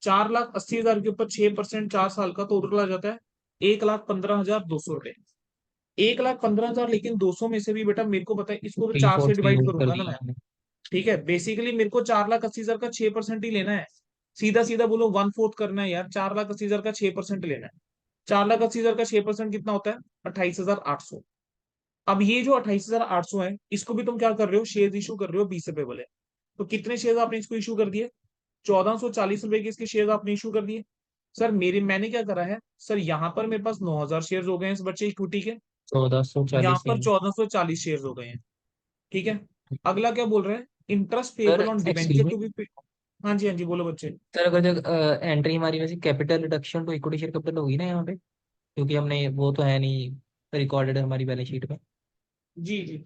4,80,000 के ऊपर 6%, 4 साल का, तो टोटल आ जाता है 1,15,200 रुपए। 1,15,000, लेकिन 200 में से भी बेटा मेरे को पता है इसको तो थ्री 4 से फोर्थ भी डिवाइड वो कर करूंगा ना दिया मैं। मैंने। ठीक है, बेसिकली मेरे को 4,80,000 का 6% ही लेना है। सीधा सीधा बोलो 1/4 करना है यार, 4,80,000 का 6% लेना है। 4,80,000 का 6% कितना होता है? 28,800। अब ये जो 28,800 है, इसको भी तुम क्या कर रहे हो? शेयर इशू कर रहे हो 20 रुपए वाले। तो कितने शेयर आपने इसको इशू कर दिए? 1,440 रुपए के इसके शेयर आपने इशू कर दिए। सर मैंने क्या करा है सर, यहाँ पर मेरे पास 9,000 शेयर हो गए हैं इस बच्चे इक्विटी के। यहाँ 1440 पर सेम। 1,440 शेयर हो गए हैं। ठीक है, अगला क्या बोल रहे हैं? Interest sir payable on excuse debenture me. To be. हाँ जी हाँ जी, बोलो बच्चे। सर अगर जो एंट्री हमारी वैसे कैपिटल रिडक्शन तो इक्विटी शेयर कैपिटल होगी ना यहाँ पे, क्योंकि हमने वो तो है नहीं रिकॉर्डेड हमारी बैलेंस शीट में। जी जी,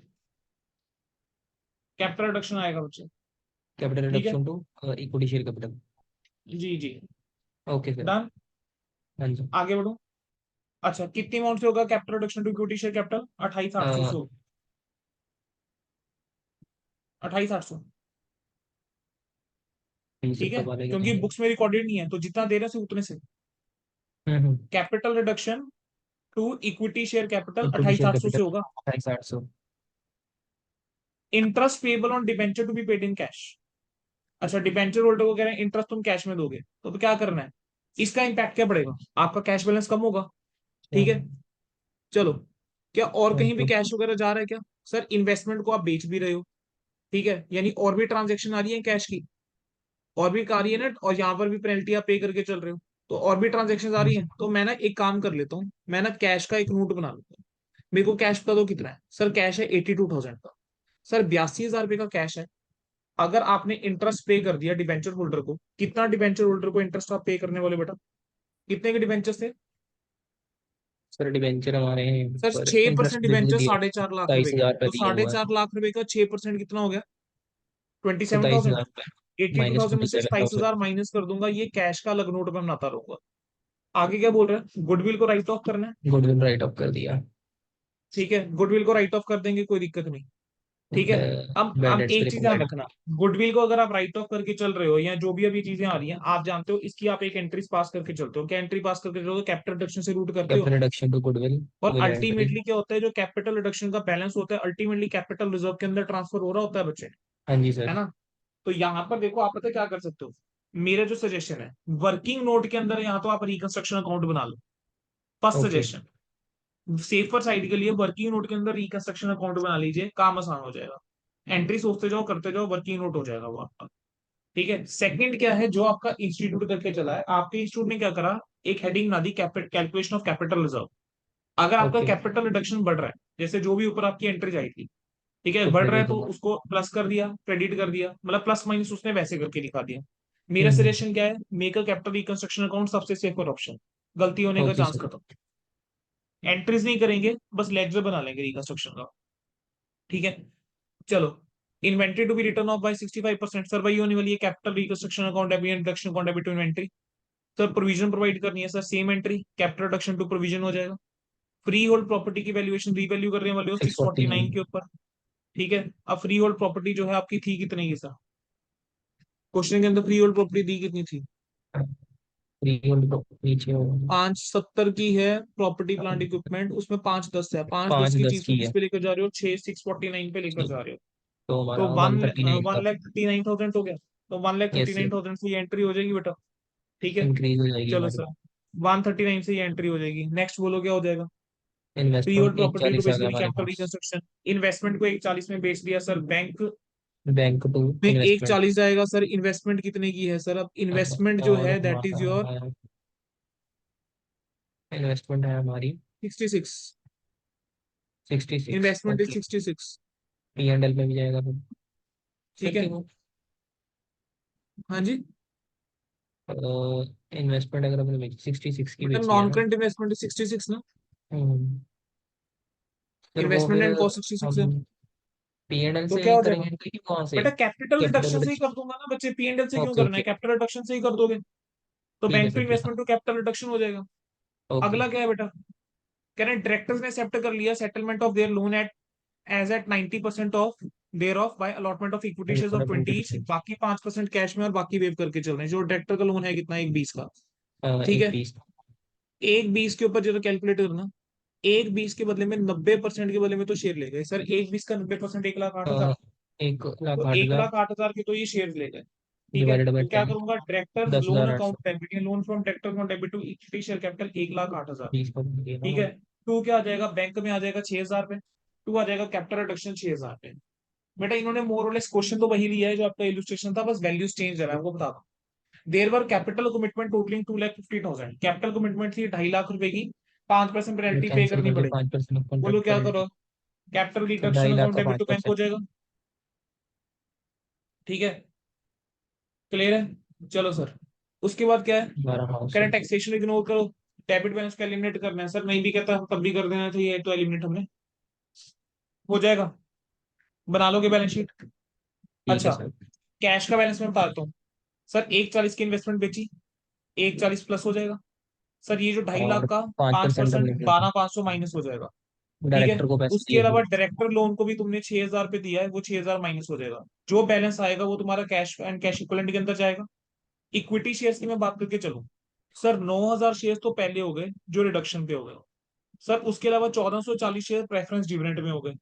कैपिटल रिडक्शन आएगा बच्चे। कैपिटल ठीक है, reduction to equity share capital. जी जी, ओके सर। डन। हाँ जी। आगे बढ़ो। अच्छा, कितनी अमाउंट से होगा capital reduction to equity share capital? 28,800 से होगा। 28,800। 20 ठीक है, रुपये वाले के क्योंकि देंगे। बुक्स में रिकॉर्डेड नहीं है तो जितना दे रहे हैं उतने से। Hmm. Capital reduction to equity share capital equity अट्ठाईस शेयर आठ सौ से कैपिटल होगा। 28,800। Interest payable on debenture to be paid in cash. अच्छा, डिबेंचर होल्डर को कह रहे हैं इंटरेस्ट तुम कैश में दोगे, तो क्या करना है? इसका इम्पैक्ट क्या पड़ेगा? आपका कैश बैलेंस कम होगा। ठीक है, चलो। क्या और कहीं भी ओके। कैश वगैरह जा रहा है क्या? सर इन्वेस्टमेंट को आप बेच भी रहे हो। ठीक है, यानी और भी ट्रांजेक्शन आ रही है कैश की, और भी आ रही है ना, और यहाँ पर भी पेनल्टी आप पे करके चल रहे हो, तो और भी ट्रांजेक्शन आ रही है। तो मैं ना एक काम कर लेता हूँ, मैं ना कैश का एक नोट बना लेता हूँ। मेरे को कैश बता दो कितना है? सर कैश है 82,000 का। सर 82,000 रुपये का कैश है। अगर आपने इंटरेस्ट पे कर दिया डिबेंचर होल्डर को, कितना डिबेंचर होल्डर को इंटरेस्ट आप पे करने वाले बेटा? कितने के डिबेंचर थे? सर डिबेंचर हमारे सर पर 6% इंटरेस्ट दे डिबेंचर दिया। 4.5 लाख रुपए 27,000 के, रुपये तो दिया साढ़े हुआ है। चार लाख रुपए का 6% कितना हो गया? 27,000। 27,000 eighty two minus thousand twenty में से सेवन 27,000 थाउजेंड माइनस कर दूंगा, ये कैश का अलग नोट में बनाता रहूंगा। आगे क्या बोल रहे हैं? गुडविल को राइट ऑफ करना है। गुडविल राइट ऑफ कर दिया। ठीक है, गुडविल को राइट ऑफ कर देंगे, कोई दिक्कत नहीं। ठीक है। अब बैड डेट्स के एक लिए चीज ध्यान प्रोवाइड। रखना, गुडविल को अगर आप राइट ऑफ करके चल रहे हो या जो भी अभी चीजें आ रही हैं आप जानते हो, इसकी आप एक एंट्रीज पास करके चलते हो। क्या एंट्री पास करके चलते हो? कैपिटल रिडक्शन से रूट करते हो। कैपिटल रिडक्शन टू गुडविल और विल एंट्री। अल्टीमेटली क्या होता है, जो कैपिटल रिडक्शन का बैलेंस होता है अल्टीमेटली कैपिटल रिजर्व के अंदर ट्रांसफर हो रहा होता है बच्चे, हाँ जी है सर। ना। तो यहाँ पर देखो, आप पता है क्या कर सकते हो, मेरा जो सजेशन है, वर्किंग नोट के अंदर यहाँ तो आप रिकंस्ट्रक्शन अकाउंट बना लो। First okay. Suggestion, safer side के लिए वर्किंग नोट के अंदर रिकंस्ट्रक्शन अकाउंट बना लीजिए, काम आसान हो जाएगा। एंट्री सोचते जाओ करते जाओ, वर्किंग नोट हो जाएगा वो आपका। ठीक है। सेकंड क्या है, जो आपका इंस्टीट्यूट करके चला है, आपके इंस्टीट्यूट ने क्या करा, एक हेडिंग बना दी, कैलकुलेशन ऑफ कैपिटल रिजर्व। अगर आपका ओके कैपिटल रिडक्शन बढ़ रहा है, जैसे जो भी ऊपर आपकी एंट्री आई थी, ठीक है, तो बढ़ रहा है क्रेडिट तो होगा। उसको प्लस कर दिया, क्रेडिट कर दिया, मतलब प्लस माइनस उसने वैसे करके दिखा दिया। मेरा हम्म। सजेशन क्या है, make a capital reconstruction account, सबसे सेफर ऑप्शन, गलती होने का ओके चांस सर। खत्म। एंट्रीज नहीं करेंगे, बस लेजर बना लेंगे रिकंस्ट्रक्शन का। ठीक है। चलो, inventory to be return of by 65%, sir वही होने वाली है, capital reconstruction account debit introduction account debit to inventory. Sir provision provide करनी है, sir same entry, capital reduction to provision हो जाएगा। फ्री होल्ड प्रॉपर्टी की वैल्यूएशन रीवैल्यू करने वाले हो सिक्स फोर्टी 649 नाइन के ऊपर। ठीक है। अब फ्री होल्ड प्रॉपर्टी जो है आपकी थी कितने की सर, क्वेश्चन के अंदर फ्री होल्ड प्रॉपर्टी दी कितनी थी, फ्री होल्ड नीचे होगा। 570 की है। प्रॉपर्टी प्लांट इक्विपमेंट उसमें 510 है, 510 पाँच की दस चीज को की किस है। पे लेकर जा रहे हो, 6,649 पे लेकर जा रहे हो। तो तो हमारा वन 139 का। 1,39,000 हो गया। तो one lakh thirty yes nine sir. Thousand से ये एंट्री हो जाएगी बेटा। ठीक है। इंक्रीज हो जाएगी चलो हमारी। सर, 139 से ये एंट्री हो जाएगी। नेक्स्ट बोलो क्या हो जाएगा। फ्री होल्ड इन्वेस्टमेंट एक प्रॉपर्टी टू चालीस आ गया बेसिकली हमारे कैपिटल पास। रिकंस्ट्रक्शन। इन्वेस्टमेंट को 1,40 में बेच दिया सर, बैंक बैंक टू में एक इन्वेस्टमेंट। चालीस आएगा सर। इन्वेस्टमेंट कितने की है सर, अब इन्वेस्टमेंट जो और है दैट इज योर हमारा इन्वेस्टमेंट है हमारी 66। 66। Investment is okay. 66। P and L में भी जाएगा फिर। ठीक सर है। क्यों। हाँ जी। इन्वेस्टमेंट अगर अपने 66 की बेटा बेची है नॉन ना। करंट इन्वेस्टमेंट 66 ना, हम्म, सर वो इन्वेस्टमेंट फिर एंड कॉस्ट 66 है। हम पी एंड एल तो से क्या हो जाएगा करेंगे कि वहां से बेटा, कैपिटल रिडक्शन कैपिटल। से ही कर दूंगा ना बच्चे, पीएनएल से क्यों ओके करना है, ओके। कैपिटल रिडक्शन से ही कर दोगे। तो ठीक है बैंक टू सर ठीक है। इन्वेस्टमेंट टू कैपिटल रिडक्शन हो जाएगा। ओके। अगला क्या है बेटा, कह रहे हैं डायरेक्टर्स ने एक्सेप्ट कर लिया settlement of their loan at as at 90% of their of by allotment of equity shares of 20 each, 20%। बाकी 5% कैश में और बाकी वेव करके चल रहे हैं। जो डायरेक्टर का लोन है कितना, 1,20 का। ठीक एक है। पीस। 1,20 के ऊपर जरा कैलकुलेट करना, 1,20 के बदले में 90% के बदले में तो शेयर ले गए सर, 1,20 का 90% 1,08,000। 1 लाख तो आठ एक हजार लाख आठ हजार के तो ये शेयर ले गए। ठीक है। डिवाइडेड बाई तो क्या 10। करूंगा, डायरेक्टर्स दस लोन हजार आठ अकाउंट सौ debit, loan from director account debit to equity share capital 1,08,000। 20% ठीक है। टू क्या आ जाएगा, बैंक में आ जाएगा 6,000 पे। टू आ जाएगा कैपिटल रिडक्शन 6,000 पे। बेटा इन्होंने मोर और लेस क्वेश्चन तो वही लिया है जो आपका इलस्ट्रेशन था, बस वैल्यूज चेंज है, मैं आपको बता दूं। There were capital commitment totalling 2,50,000, capital commitment थी 2.5 लाख रुपए की, 5% पेनल्टी पे कैंसिल करनी कर दो पड़ेगी। 5% बोलो कॉन्ट्रैक्ट क्या पेनल्टी। करो, कैपिटल तो रिडक्शन 2.5 लाख अकाउंट का डेबिट पाँच टू बैंक हो परसेंट जाएगा। ठीक है। क्लियर है। चलो सर, उसके बाद क्या है, बारह हाउस। करंट टैक्सेशन इग्नोर करो, डेबिट बैलेंस को एलिमिनेट करना है। सर नहीं भी कहता, तब भी कर देना चाहिए, तो एलिमिनेट हमने हो जाएगा। बना लोगे बैलेंस शीट। ठीक है अच्छा, सर। कैश का बैलेंस मैं बताता हूँ। सर 1,40 की इन्वेस्टमेंट बेची, 1,40 प्लस हो जाएगा। सर ये जो 2.5 लाख और का, पाँच पांच परसेंट परसेंट हमने किया था। 12,500 माइनस हो जाएगा। ठीक है। डायरेक्टर को पैसे उसके दिए अलावा थे। डायरेक्टर लोन को भी तुमने 6,000 पे दिया है, वो 6,000 माइनस हो जाएगा। जो बैलेंस आएगा वो तुम्हारा कैश एंड कैश इक्विवेलेंट के अंदर जाएगा। इक्विटी शेयर्स की मैं बात करके चलूं, सर 9,000 शेयर तो पहले हो गए जो रिडक्शन पे हो गए। सर उसके अलावा 1,440 शेयर प्रेफरेंस डिविडेंड में हो गए।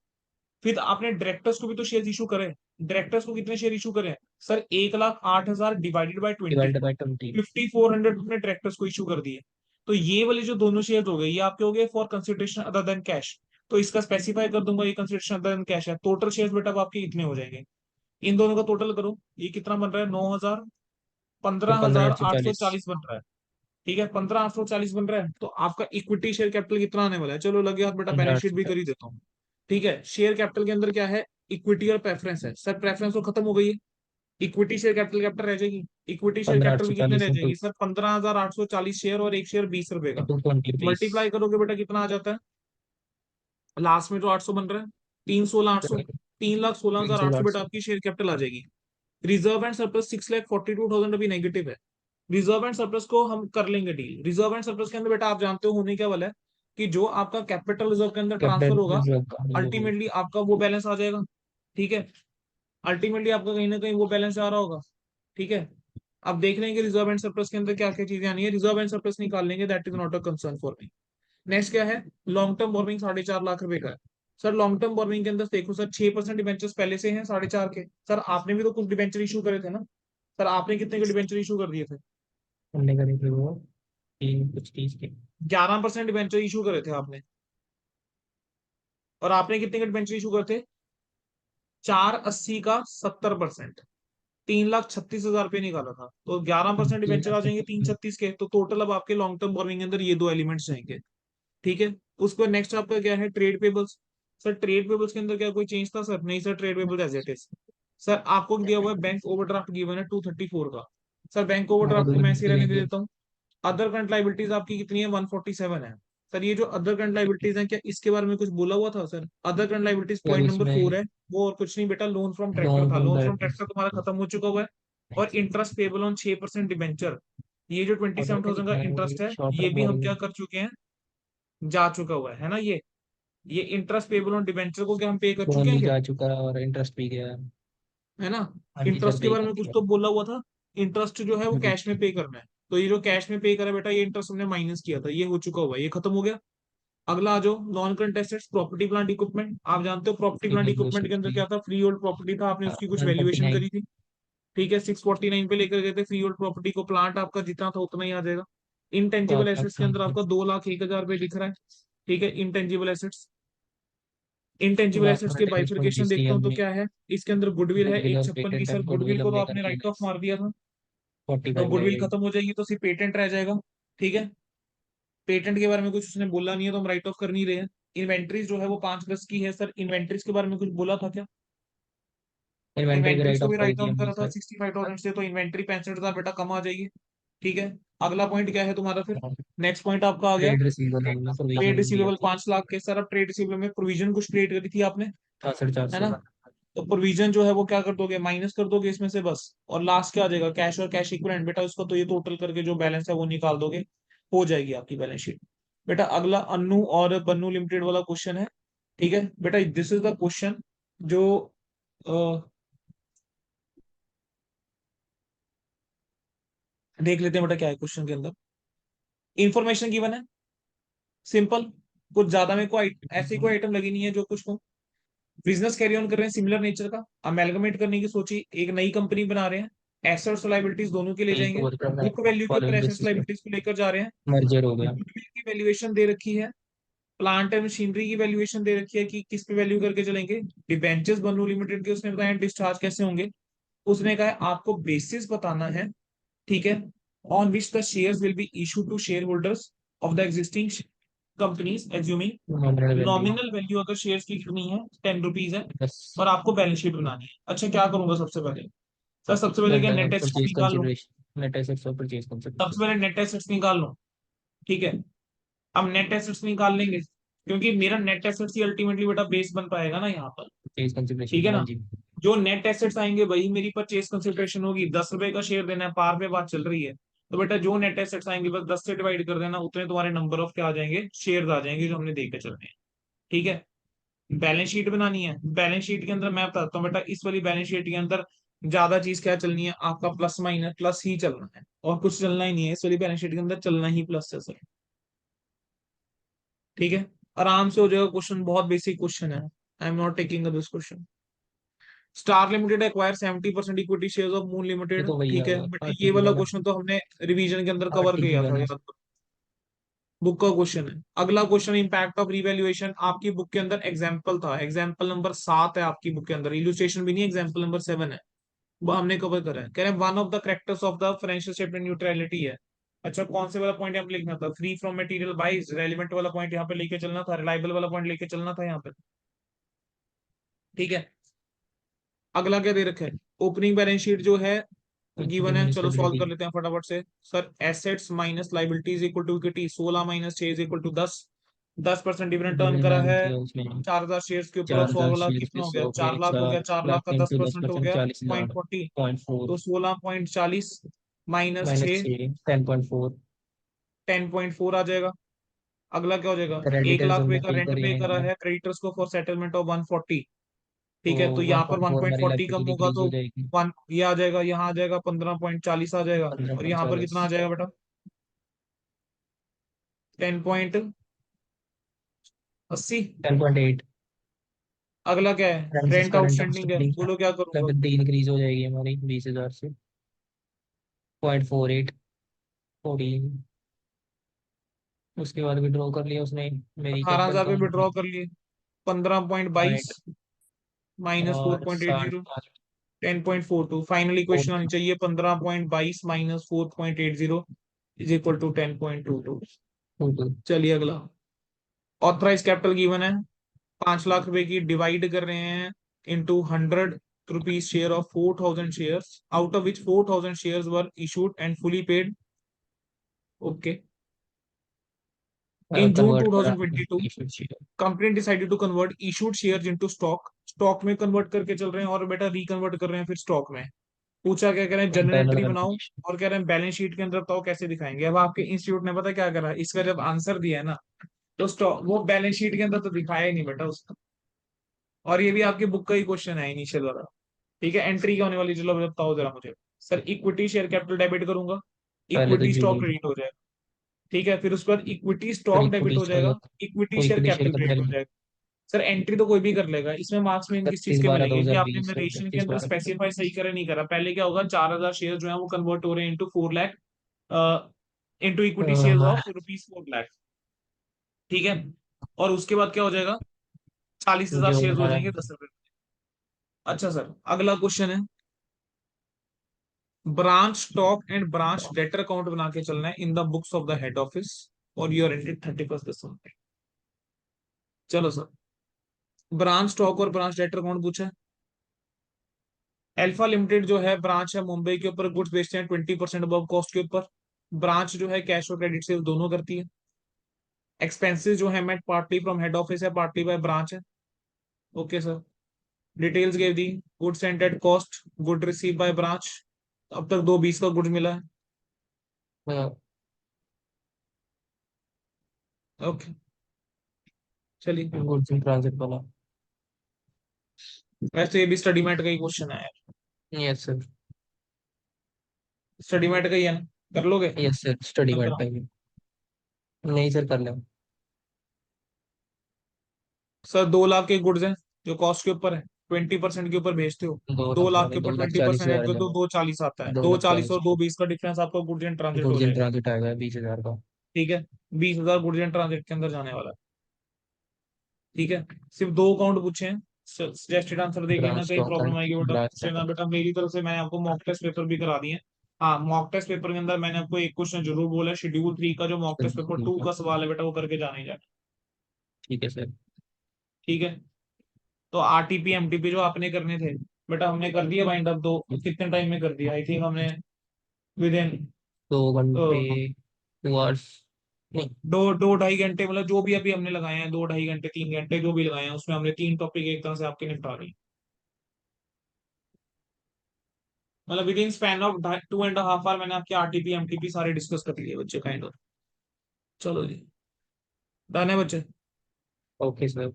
फिर आपने डायरेक्टर्स को भी तो शेयर इशू करे। डायरेक्टर्स को कितने शेयर इशू करे sir, 1,08,000 divided by 20, divided by 20। 5,400 अपने डायरेक्टर्स को इशू कर दिए। तो ये वाले जो दोनों शेयर हो गए, ये आपके हो गए for consideration other than cash. तो इसका स्पेसिफाई कर दूंगा, ये कंसिडरेशन अदर देन कैश है। टोटल शेयर बेटा अब आपके इतने हो जाएंगे, इन दोनों का टोटल करो, ये कितना बन रहा है, 9,000, तो पंद्रह पंद्रह हजार आठ सौ आठ सौ चालीस चालीस बन रहा है। ठीक है, 15,840 बन रहा है। तो आपका इक्विटी शेयर कैपिटल कितना आने वाला है, चलो लगे हाथ बेटा, पंद्रह बैलेंस आठ शीट सौ भी कर ही चालीस देता हूँ। ठीक है। शेयर कैपिटल के अंदर क्या है, इक्विटी और प्रेफरेंस है। सर प्रेफरेंस तो खत्म हो गई है, इक्विटी शेयर कैपिटल कैपिटल रह जाएगी। इक्विटी शेयर पंद्रह आठ कैपिटल सौ की कितने चालीस रह इंटू जाएगी सर, 15,840 शेयर, और एक शेयर 20 रुपए का। 20 रुपीज। मल्टीप्लाई करोगे बेटा कितना आ जाता है, लास्ट में जो 800 बन रहा है, 3,16,800, 3,16,800 बेटा 3,16,800। आपकी शेयर कैपिटल आ जाएगी। रिजर्व एंड सरप्लस 6,42,000 अभी नेगेटिव है। रिजर्व एंड सरप्लस को हम कर लेंगे डील। रिजर्व एंड सरप्लस के अंदर बेटा आप जानते हो होने क्या वाला है, कि जो आपका कैपिटल रिजर्व के अंदर ट्रांसफर कैपिटल होगा रिजर्व का। अल्टीमेटली आपका वो बैलेंस आ जाएगा। ठीक है, अल्टीमेटली आपका कहीं ना कहीं वो बैलेंस आ रहा होगा। ठीक है, अब देख लेंगे रिजर्व एंड सरप्लस के अंदर क्या क्या चीजें आनी है, रिजर्व एंड सरप्लस निकाल लेंगे, that is not a concern for me. Next क्या है, लॉन्ग टर्म बोर्विंग 4.5 लाख रुपए का है। सर लॉन्ग टर्म बोर्विंग के अंदर देखो सर, 6% डिबेंचर्स पहले से हैं 4.5 के। सर आपने भी तो कुछ डिबेंचर इशू करे थे ना, सर आपने कितने के डिबेंचर इशू कर दिए थे? हमने करे थे वो तीन कुछ 30 के। 11% डिबेंचर इशू करे थे आपने। और आपने कितने के डिबेंचर इशू करे थे? 480 का 70%, 3,36,000 रुपये निकाला था, तो 11% तीन डिबेंचर लाख आ जाएंगे तीन छत्तीस। छत्तीस के, तो टोटल अब आपके लॉन्ग टर्म बोर्विंग के अंदर ये दो एलिमेंट्स जाएंगे। ठीक है, उसके बाद नेक्स्ट आपका क्या है, trade payables. Sir trade payables के अंदर क्या कोई चेंज था सर? नहीं sir, trade payable as it is. Sir आपको दिया हुआ है बैंक ओवरड्राफ्ट गिवन है 234 का। सर बैंक वो ओवरड्राफ्ट को दो मैं दिन ऐसे के रहने दे देंगे। देता हूँ। अदर करंट लाइबिलिटीज आपकी कितनी है? 147 है। सर ये जो अदर करंट लाइबिलिटीज है, क्या इसके बारे में कुछ बोला हुआ था सर? अदर करंट लाइबिलिटीज यार पॉइंट नंबर 4 इसमें है, वो और कुछ नहीं बेटा, लोन फ्रॉम ट्रैक्टर लोन था, from loan from directors. Tractor तुम्हारा खत्म हो चुका हुआ है। और इंटरेस्ट पेबल ऑन 6% डिबेंचर, ये जो 27,000 का इंटरेस्ट है, शॉर्ट ये टर्म भी हम बोरिंग। क्या कर चुके हैं, जा चुका हुआ है ना ये इंटरेस्ट पेबल ऑन डिबेंचर को क्या हम पे कर चुके लोन हैं भी क्या? जा चुका है और इंटरेस्ट भी गया है। है ना? हाँ जी सर, इंटरेस्ट के पे बारे कर में कुछ दिया। तो बोला हुआ था, इंटरेस्ट जो है वो हम्म, कैश में पे करना है। तो ये जो कैश में पे करा बेटा, ये इंटरेस्ट हमने माइनस किया था, ये हो चुका हुआ है, ये खत्म हो गया। अगला आ जाओ, non current assets, property plant equipment. आप जानते हो प्रॉपर्टी प्लांट इक्विपमेंट रिवैल्यूएशन के अंदर की क्या था, फ्री होल्ड प्रॉपर्टी था, आपने उसकी कुछ वैल्यूएशन 149। करी थी। ठीक है, 649 पे लेकर गए थे फ्री होल्ड प्रॉपर्टी को, प्लांट आपका जितना था उतना ही आ जाएगा। इनटेंजिबल 7 लाख एसेट्स के अंदर ट्रांसफर। आपका 2,01,000 रुपये दिख रहा है। ठीक है, intangible assets, intangible lakh assets के मटेरियल फॉर बाइफिकेशन देखता हूँ डीसीएम तो में क्या है, इसके अंदर गुडविल है गुडविल एक और छप्पन की। Patent sir and goodwill goodwill को तो हमने आपने करके राइट ऑफ मार दिया था, तो 45 गुडविल रहेगा। खत्म हो जाएगी, तो सिर्फ पेटेंट रह जाएगा। ठीक है, पेटेंट के बारे में कुछ उसने बोला नहीं है, तो हम राइट ऑफ कर नहीं रहे हैं। इन्वेंट्रीज जो है वो 5 की है। सर इन्वेंट्रीज के बारे में कुछ बोला था क्या? इन्वेंट्री के इन्वेंट्रीज राइट को ऑफ भी कर राइट दिया डाउन हमने करा था सर। 65,000 से, तो इन्वेंट्री 65,000 बेटा कम आ जाएगी। ठीक है, अगला पॉइंट क्या है तुम्हारा फिर? नेक्स्ट पॉइंट आपका आ गया, ट्रेड रिसीवेबल हमने ट्रेड प्रोविजन दिया रिसीवेबल था 5 लाख के। सर अब ट्रेड रिसीवेबल में प्रोविजन कुछ क्रिएट करी थी आपने, 66,400 है ना? का। तो प्रोविजन जो है वो क्या कर दोगे, माइनस कर दोगे इसमें से बस, और लास्ट क्या आ जाएगा, कैश और कैश इक्विवेलेंट बेटा, उसको तो ये टोटल करके जो बैलेंस है वो निकाल दोगे, हो जाएगी आपकी बैलेंस शीट। बेटा अगला अन्नू और बन्नू लिमिटेड वाला क्वेश्चन है। ठीक है बेटा, दिस इज द क्वेश्चन जो देख लेते हैं बेटा क्या है क्वेश्चन के अंदर। इंफॉर्मेशन गिवन है, सिंपल, कुछ ज्यादा में कोई ऐसी कोई आइटम लगी नहीं है जो कुछ हो। बिजनेस कैरी ऑन कर रहे हैं सिमिलर नेचर का, अमेलगमेट करने की सोची, एक नई कंपनी बना रहे हैं, एसेट्स और लाइबिलिटीज दोनों के ले एक जाएंगे, और करना है बुक वैल्यू के ऊपर फॉलोइंग एसेट्स बेसिस पे लाइबिलिटीज को लेकर जा रहे हैं। मर्जर हो गया। गुडविल की वैल्यूएशन दे रखी है, प्लांट एंड मशीनरी की वैल्यूएशन दे रखी है कि किस पे वैल्यू करके चलेंगे। डिबेंचर्स बन्नू लिमिटेड के उसने बताया डिस्चार्ज कैसे होंगे, उसने कहा है आपको बेसिस बताना है। ठीक है, on which the shares will be issue to share holders of the existing companies assuming nominal value nominal value अगर शेयर्स की कितनी है, 10 रुपीज है, 10। और आपको बैलेंस शीट बनानी है। अच्छा क्या करूंगा सबसे पहले? सर सबसे पहले क्या, नेट एसेट्स परचेज निकाल लो। कंसिडरेशन नेट एसेट्स और परचेज सबसे कंसिडरेशन। पहले नेट एसेट्स निकाल लो। ठीक है, अब नेट एसेट्स निकाल लेंगे, क्योंकि मेरा नेट एसेट्स ही अल्टीमेटली बेटा बेस बन पाएगा ना यहाँ पर। परचेज कंसिडरेशन ठीक है हाँ ना? जी। जो नेट एसेट्स आएंगे वही मेरी परचेज कंसिडरेशन होगी। 10 रुपए का शेयर देना है, पार पे बात चल रही है, तो बेटा जो नेट एसेट्स आएंगे बस 10 से डिवाइड कर देना, उतने तुम्हारे नंबर ऑफ क्या आ जाएंगे, शेयर आ जाएंगे जो हमने देखे चलने हैं। ठीक है, बैलेंस शीट बनानी है। बैलेंस शीट के अंदर मैं बताता हूँ बेटा, इस वाली बैलेंस शीट के अंदर ज्यादा चीज क्या चलनी है, आपका प्लस माइनस प्लस ही चलना है, और कुछ चलना ही नहीं है। इस वाली बैलेंस शीट के अंदर चलना ही प्लस है सर। ठीक है, आराम से हो जाएगा क्वेश्चन, बहुत बेसिक क्वेश्चन है। I am not taking this question. Star limited acquire 70% equity shares of moon ये लिमिटेड। तो वही ठीक आ है गया बेटा, ये आरटीपी वाला वाला। क्वेश्चन तो हमने रिवीजन के अंदर कवर आरटीपी किया था, वाला। याद करो, बुक का क्वेश्चन है। अगला क्वेश्चन, इंपैक्ट ऑफ रिवैल्यूएशन, आपकी बुक के अंदर एग्जाम्पल था, एग्जाम्पल नंबर 7 है आपकी बुक के अंदर, इलुस्ट्रेशन भी नहीं, एग्जाम्पल नंबर 7 है, वो हमने कवर करा है। कह रहे हैं one of the characters of the financial statement neutrality है। अच्छा कौन से वाला पॉइंट यहाँ पे लिखना था, free from material bias, relevant वाला पॉइंट यहाँ पे लेके चलना था, रिलायबल वाला पॉइंट लेके चलना था यहाँ पे। ठीक है, अगला क्या दे रखा है, ओपनिंग बैलेंस शीट जो है गिवन है, चलो सॉल्व एडमिनिस्ट्रेबिलिटी। कर लेते हैं फटाफट से। Sir assets minus liabilities equal to equity, 16 - 6 is equal to 10। 10% dividend turn हमने करा नाम है किया उसमें 4,000 शेयर्स के ऊपर, और चार सौ हजार वाला शेयर कितना पे हो गया, 100 4 पे लाख हो चार गया, 4 लाख लाख का दस इंटू दस परसेंट हो परसेंट गया, 40 लाख। 0.40, 0.4। तो 16.40 माइनस माइनस 6, 6 10.4। 10.4 आ जाएगा। अगला क्या हो जाएगा, एक क्रेडिटर्स लाख रुपए हमने का पे रेंट करे पे हैं करा इनमें। है क्रेडिटर्स को फॉर सेटलमेंट ऑफ 140। ठीक है, तो तो वन यहाँ पर पॉइंट वन फोर पॉइंट हमारी फोर्टी लाइबिलिटी कम होगा डिक्रीज तो हो जाएगी। वन ये आ जाएगा, यहाँ आ जाएगा 15.40 आ जाएगा, पंद्रह और पॉइंट यहाँ पर चालीस कितना आ जाएगा बेटा? 10.80। 10.8। अगला क्या है? प्रेमिसेस रेंट करंट आउटस्टैंडिंग है, आउटस्टैंडिंग बोलो क्या करूंगा? लाइबिलिटी इंक्रीज हो जाएगी हमारी 20,000 से 0.48 14। उसके बाद विड्रॉ कर लिया उसने मेरी 18,000 कैपिटल रुपये अकाउंट विड्रॉ में। कर लिए। 15.22 पॉइंट माइनस फोर और पॉइंट एट साठ जीरो 10.42 फाइनल इक्वेशन आनी चाहिए। 15.22 माइनस 4.80 इज इक्वल टू 10.22। चलिए अगला। ऑथराइज कैपिटल गिवन है 5 लाख रुपए की, डिवाइड कर रहे हैं into 100 rupees share of 4,000 shares, out of which 4,000 shares were issued and fully paid. Okay. In June convert करा 2022 issued share. Company decided to convert issued shares into stock. Stock में convert करके चल रहे हैं और बेटा रिकन्वर्ट कर रहे हैं फिर स्टॉक में। पूछा क्या कह रहे हैं? जनरल इंटरनल एंट्री बनाओ, कैलकुलेशन। और कह रहे हैं बैलेंस शीट के अंदर बताओ कैसे दिखाएंगे। अब आपके इंस्टीट्यूट ने पता क्या करा, इसका जब आंसर दिया है ना, तो स्टॉक वो बैलेंस शीट के अंदर तो दिखाया ही नहीं बेटा उसका। और ये भी आपकी बुक का ही क्वेश्चन है इनिशियल वाला। ठीक है, एंट्री क्या होने वाली, चलो बताओ जरा मुझे। Sir equity share capital debit करूंगा, पहले तो इक्विटी स्टॉक जून। क्रेडिट हो जाएगा। ठीक है, फिर उसके बाद इक्विटी फिर स्टॉक डेबिट इक्विटी हो स्टॉक जाएगा, इक्विटी तो शेयर इक्विटी शेयर कैपिटल का क्रेडिट हो पहले जाएगा। सर एंट्री तो कोई भी कर लेगा, इसमें मार्क्स में किस चीज 31 के 12 मिलेंगे कि आपने 2020 और नरेशन के 31 अंदर 12। स्पेसिफाई सही करे नहीं करा। पहले क्या होगा, 4,000 शेयर जो है वो कन्वर्ट हो रहे हैं into 4 lakh, into equity share of ₹4 lakh. ठीक है, और उसके बाद क्या हो जाएगा, 40,000 जो शेयर हो हमारा जाएंगे 10 रुपए। अच्छा सर, अगला क्वेश्चन है, branch stock and branch debtor account बना के चलना है in the books of the head office, और यूर एंटेड 31 दिसंबर। चलो सर, ब्रांच स्टॉक और ब्रांच डेटर अकाउंट पूछा है। अल्फा लिमिटेड जो है ब्रांच है मुंबई के ऊपर, गुड्स बेचते हैं 20% अबव कॉस्ट के ऊपर। ब्रांच जो है कैश और क्रेडिट सेल्स दोनों करती है। एक्सपेंसेस जो है met partly from head office है, पार्टली बाय ब्रांच है। ओके सर, डिटेल्स गिव दी। Goods sent at cost, good receive by branch. अब तक 220 का गुड्स मिला है। ओके, चलिए। गुड्स इन ट्रांजिट वाला। वैसे ये भी स्टडी मैट का ही क्वेश्चन है। Yes sir. स्टडी मैट का ही है ना, कर लोगे? यस सर स्टडी कल मैट कराओ। पे भी। नहीं सर कर ले। सर 2 लाख के गुड्स हैं जो कॉस्ट के ऊपर है, 20% के ऊपर भेजते हो। दो दो लाख लाख के वाले ऊपर 2,40,000 20% ऐड कर दो, जमा। 240 आता है। दो दो लाख चालीस चालीस और 220 का डिफरेंस आपका गुड्स एंड ट्रांजिट हो गुड्स इन जाएगा। ट्रांजिट आएगा 20,000 का। ठीक है, 20,000 गुड्स एंड ट्रांजिट के अंदर जाने वाला है। ठीक है, सिर्फ 2 अकाउंट पूछे हैं, सजेस्टेड आंसर देख लेना, ब्रांच कहीं स्टॉक प्रॉब्लम एंड आएगी बेटा ब्रांच पूछ लेना। डेटर। बेटा मेरी तरफ से मैंने आपको मॉक टेस्ट पेपर भी करा दिए। हाँ, मॉक टेस्ट पेपर के अंदर मैंने आपको एक क्वेश्चन जरूर बोला, शेड्यूल 3 का जो मॉक टेस्ट पेपर 2 का सवाल है बेटा वो करके जाना ही जाना। ठीक है सर। ठीक है, तो आरटीपी एमटीपी जो आपने करने थे बेटा हमने कर दिया बाइंड अप। दो कितने टाइम में कर दिया? आई थिंक हमने विद इन 2 घंटे 2 आवर्स नहीं। दो दो ढाई घंटे, मतलब जो भी अभी हमने लगाए हैं, 2 ढाई घंटे 3 घंटे जो भी लगाए हैं, उसमें हमने 3 टॉपिक एक तरह से आपके निपटा दिए। मतलब within span of 2.5 hour मैंने आपके आरटीपी एमटीपी सारे डिस्कस कर लिए बच्चे, काइंड ऑफ। चलो जी, डन है बच्चे। Okay sir.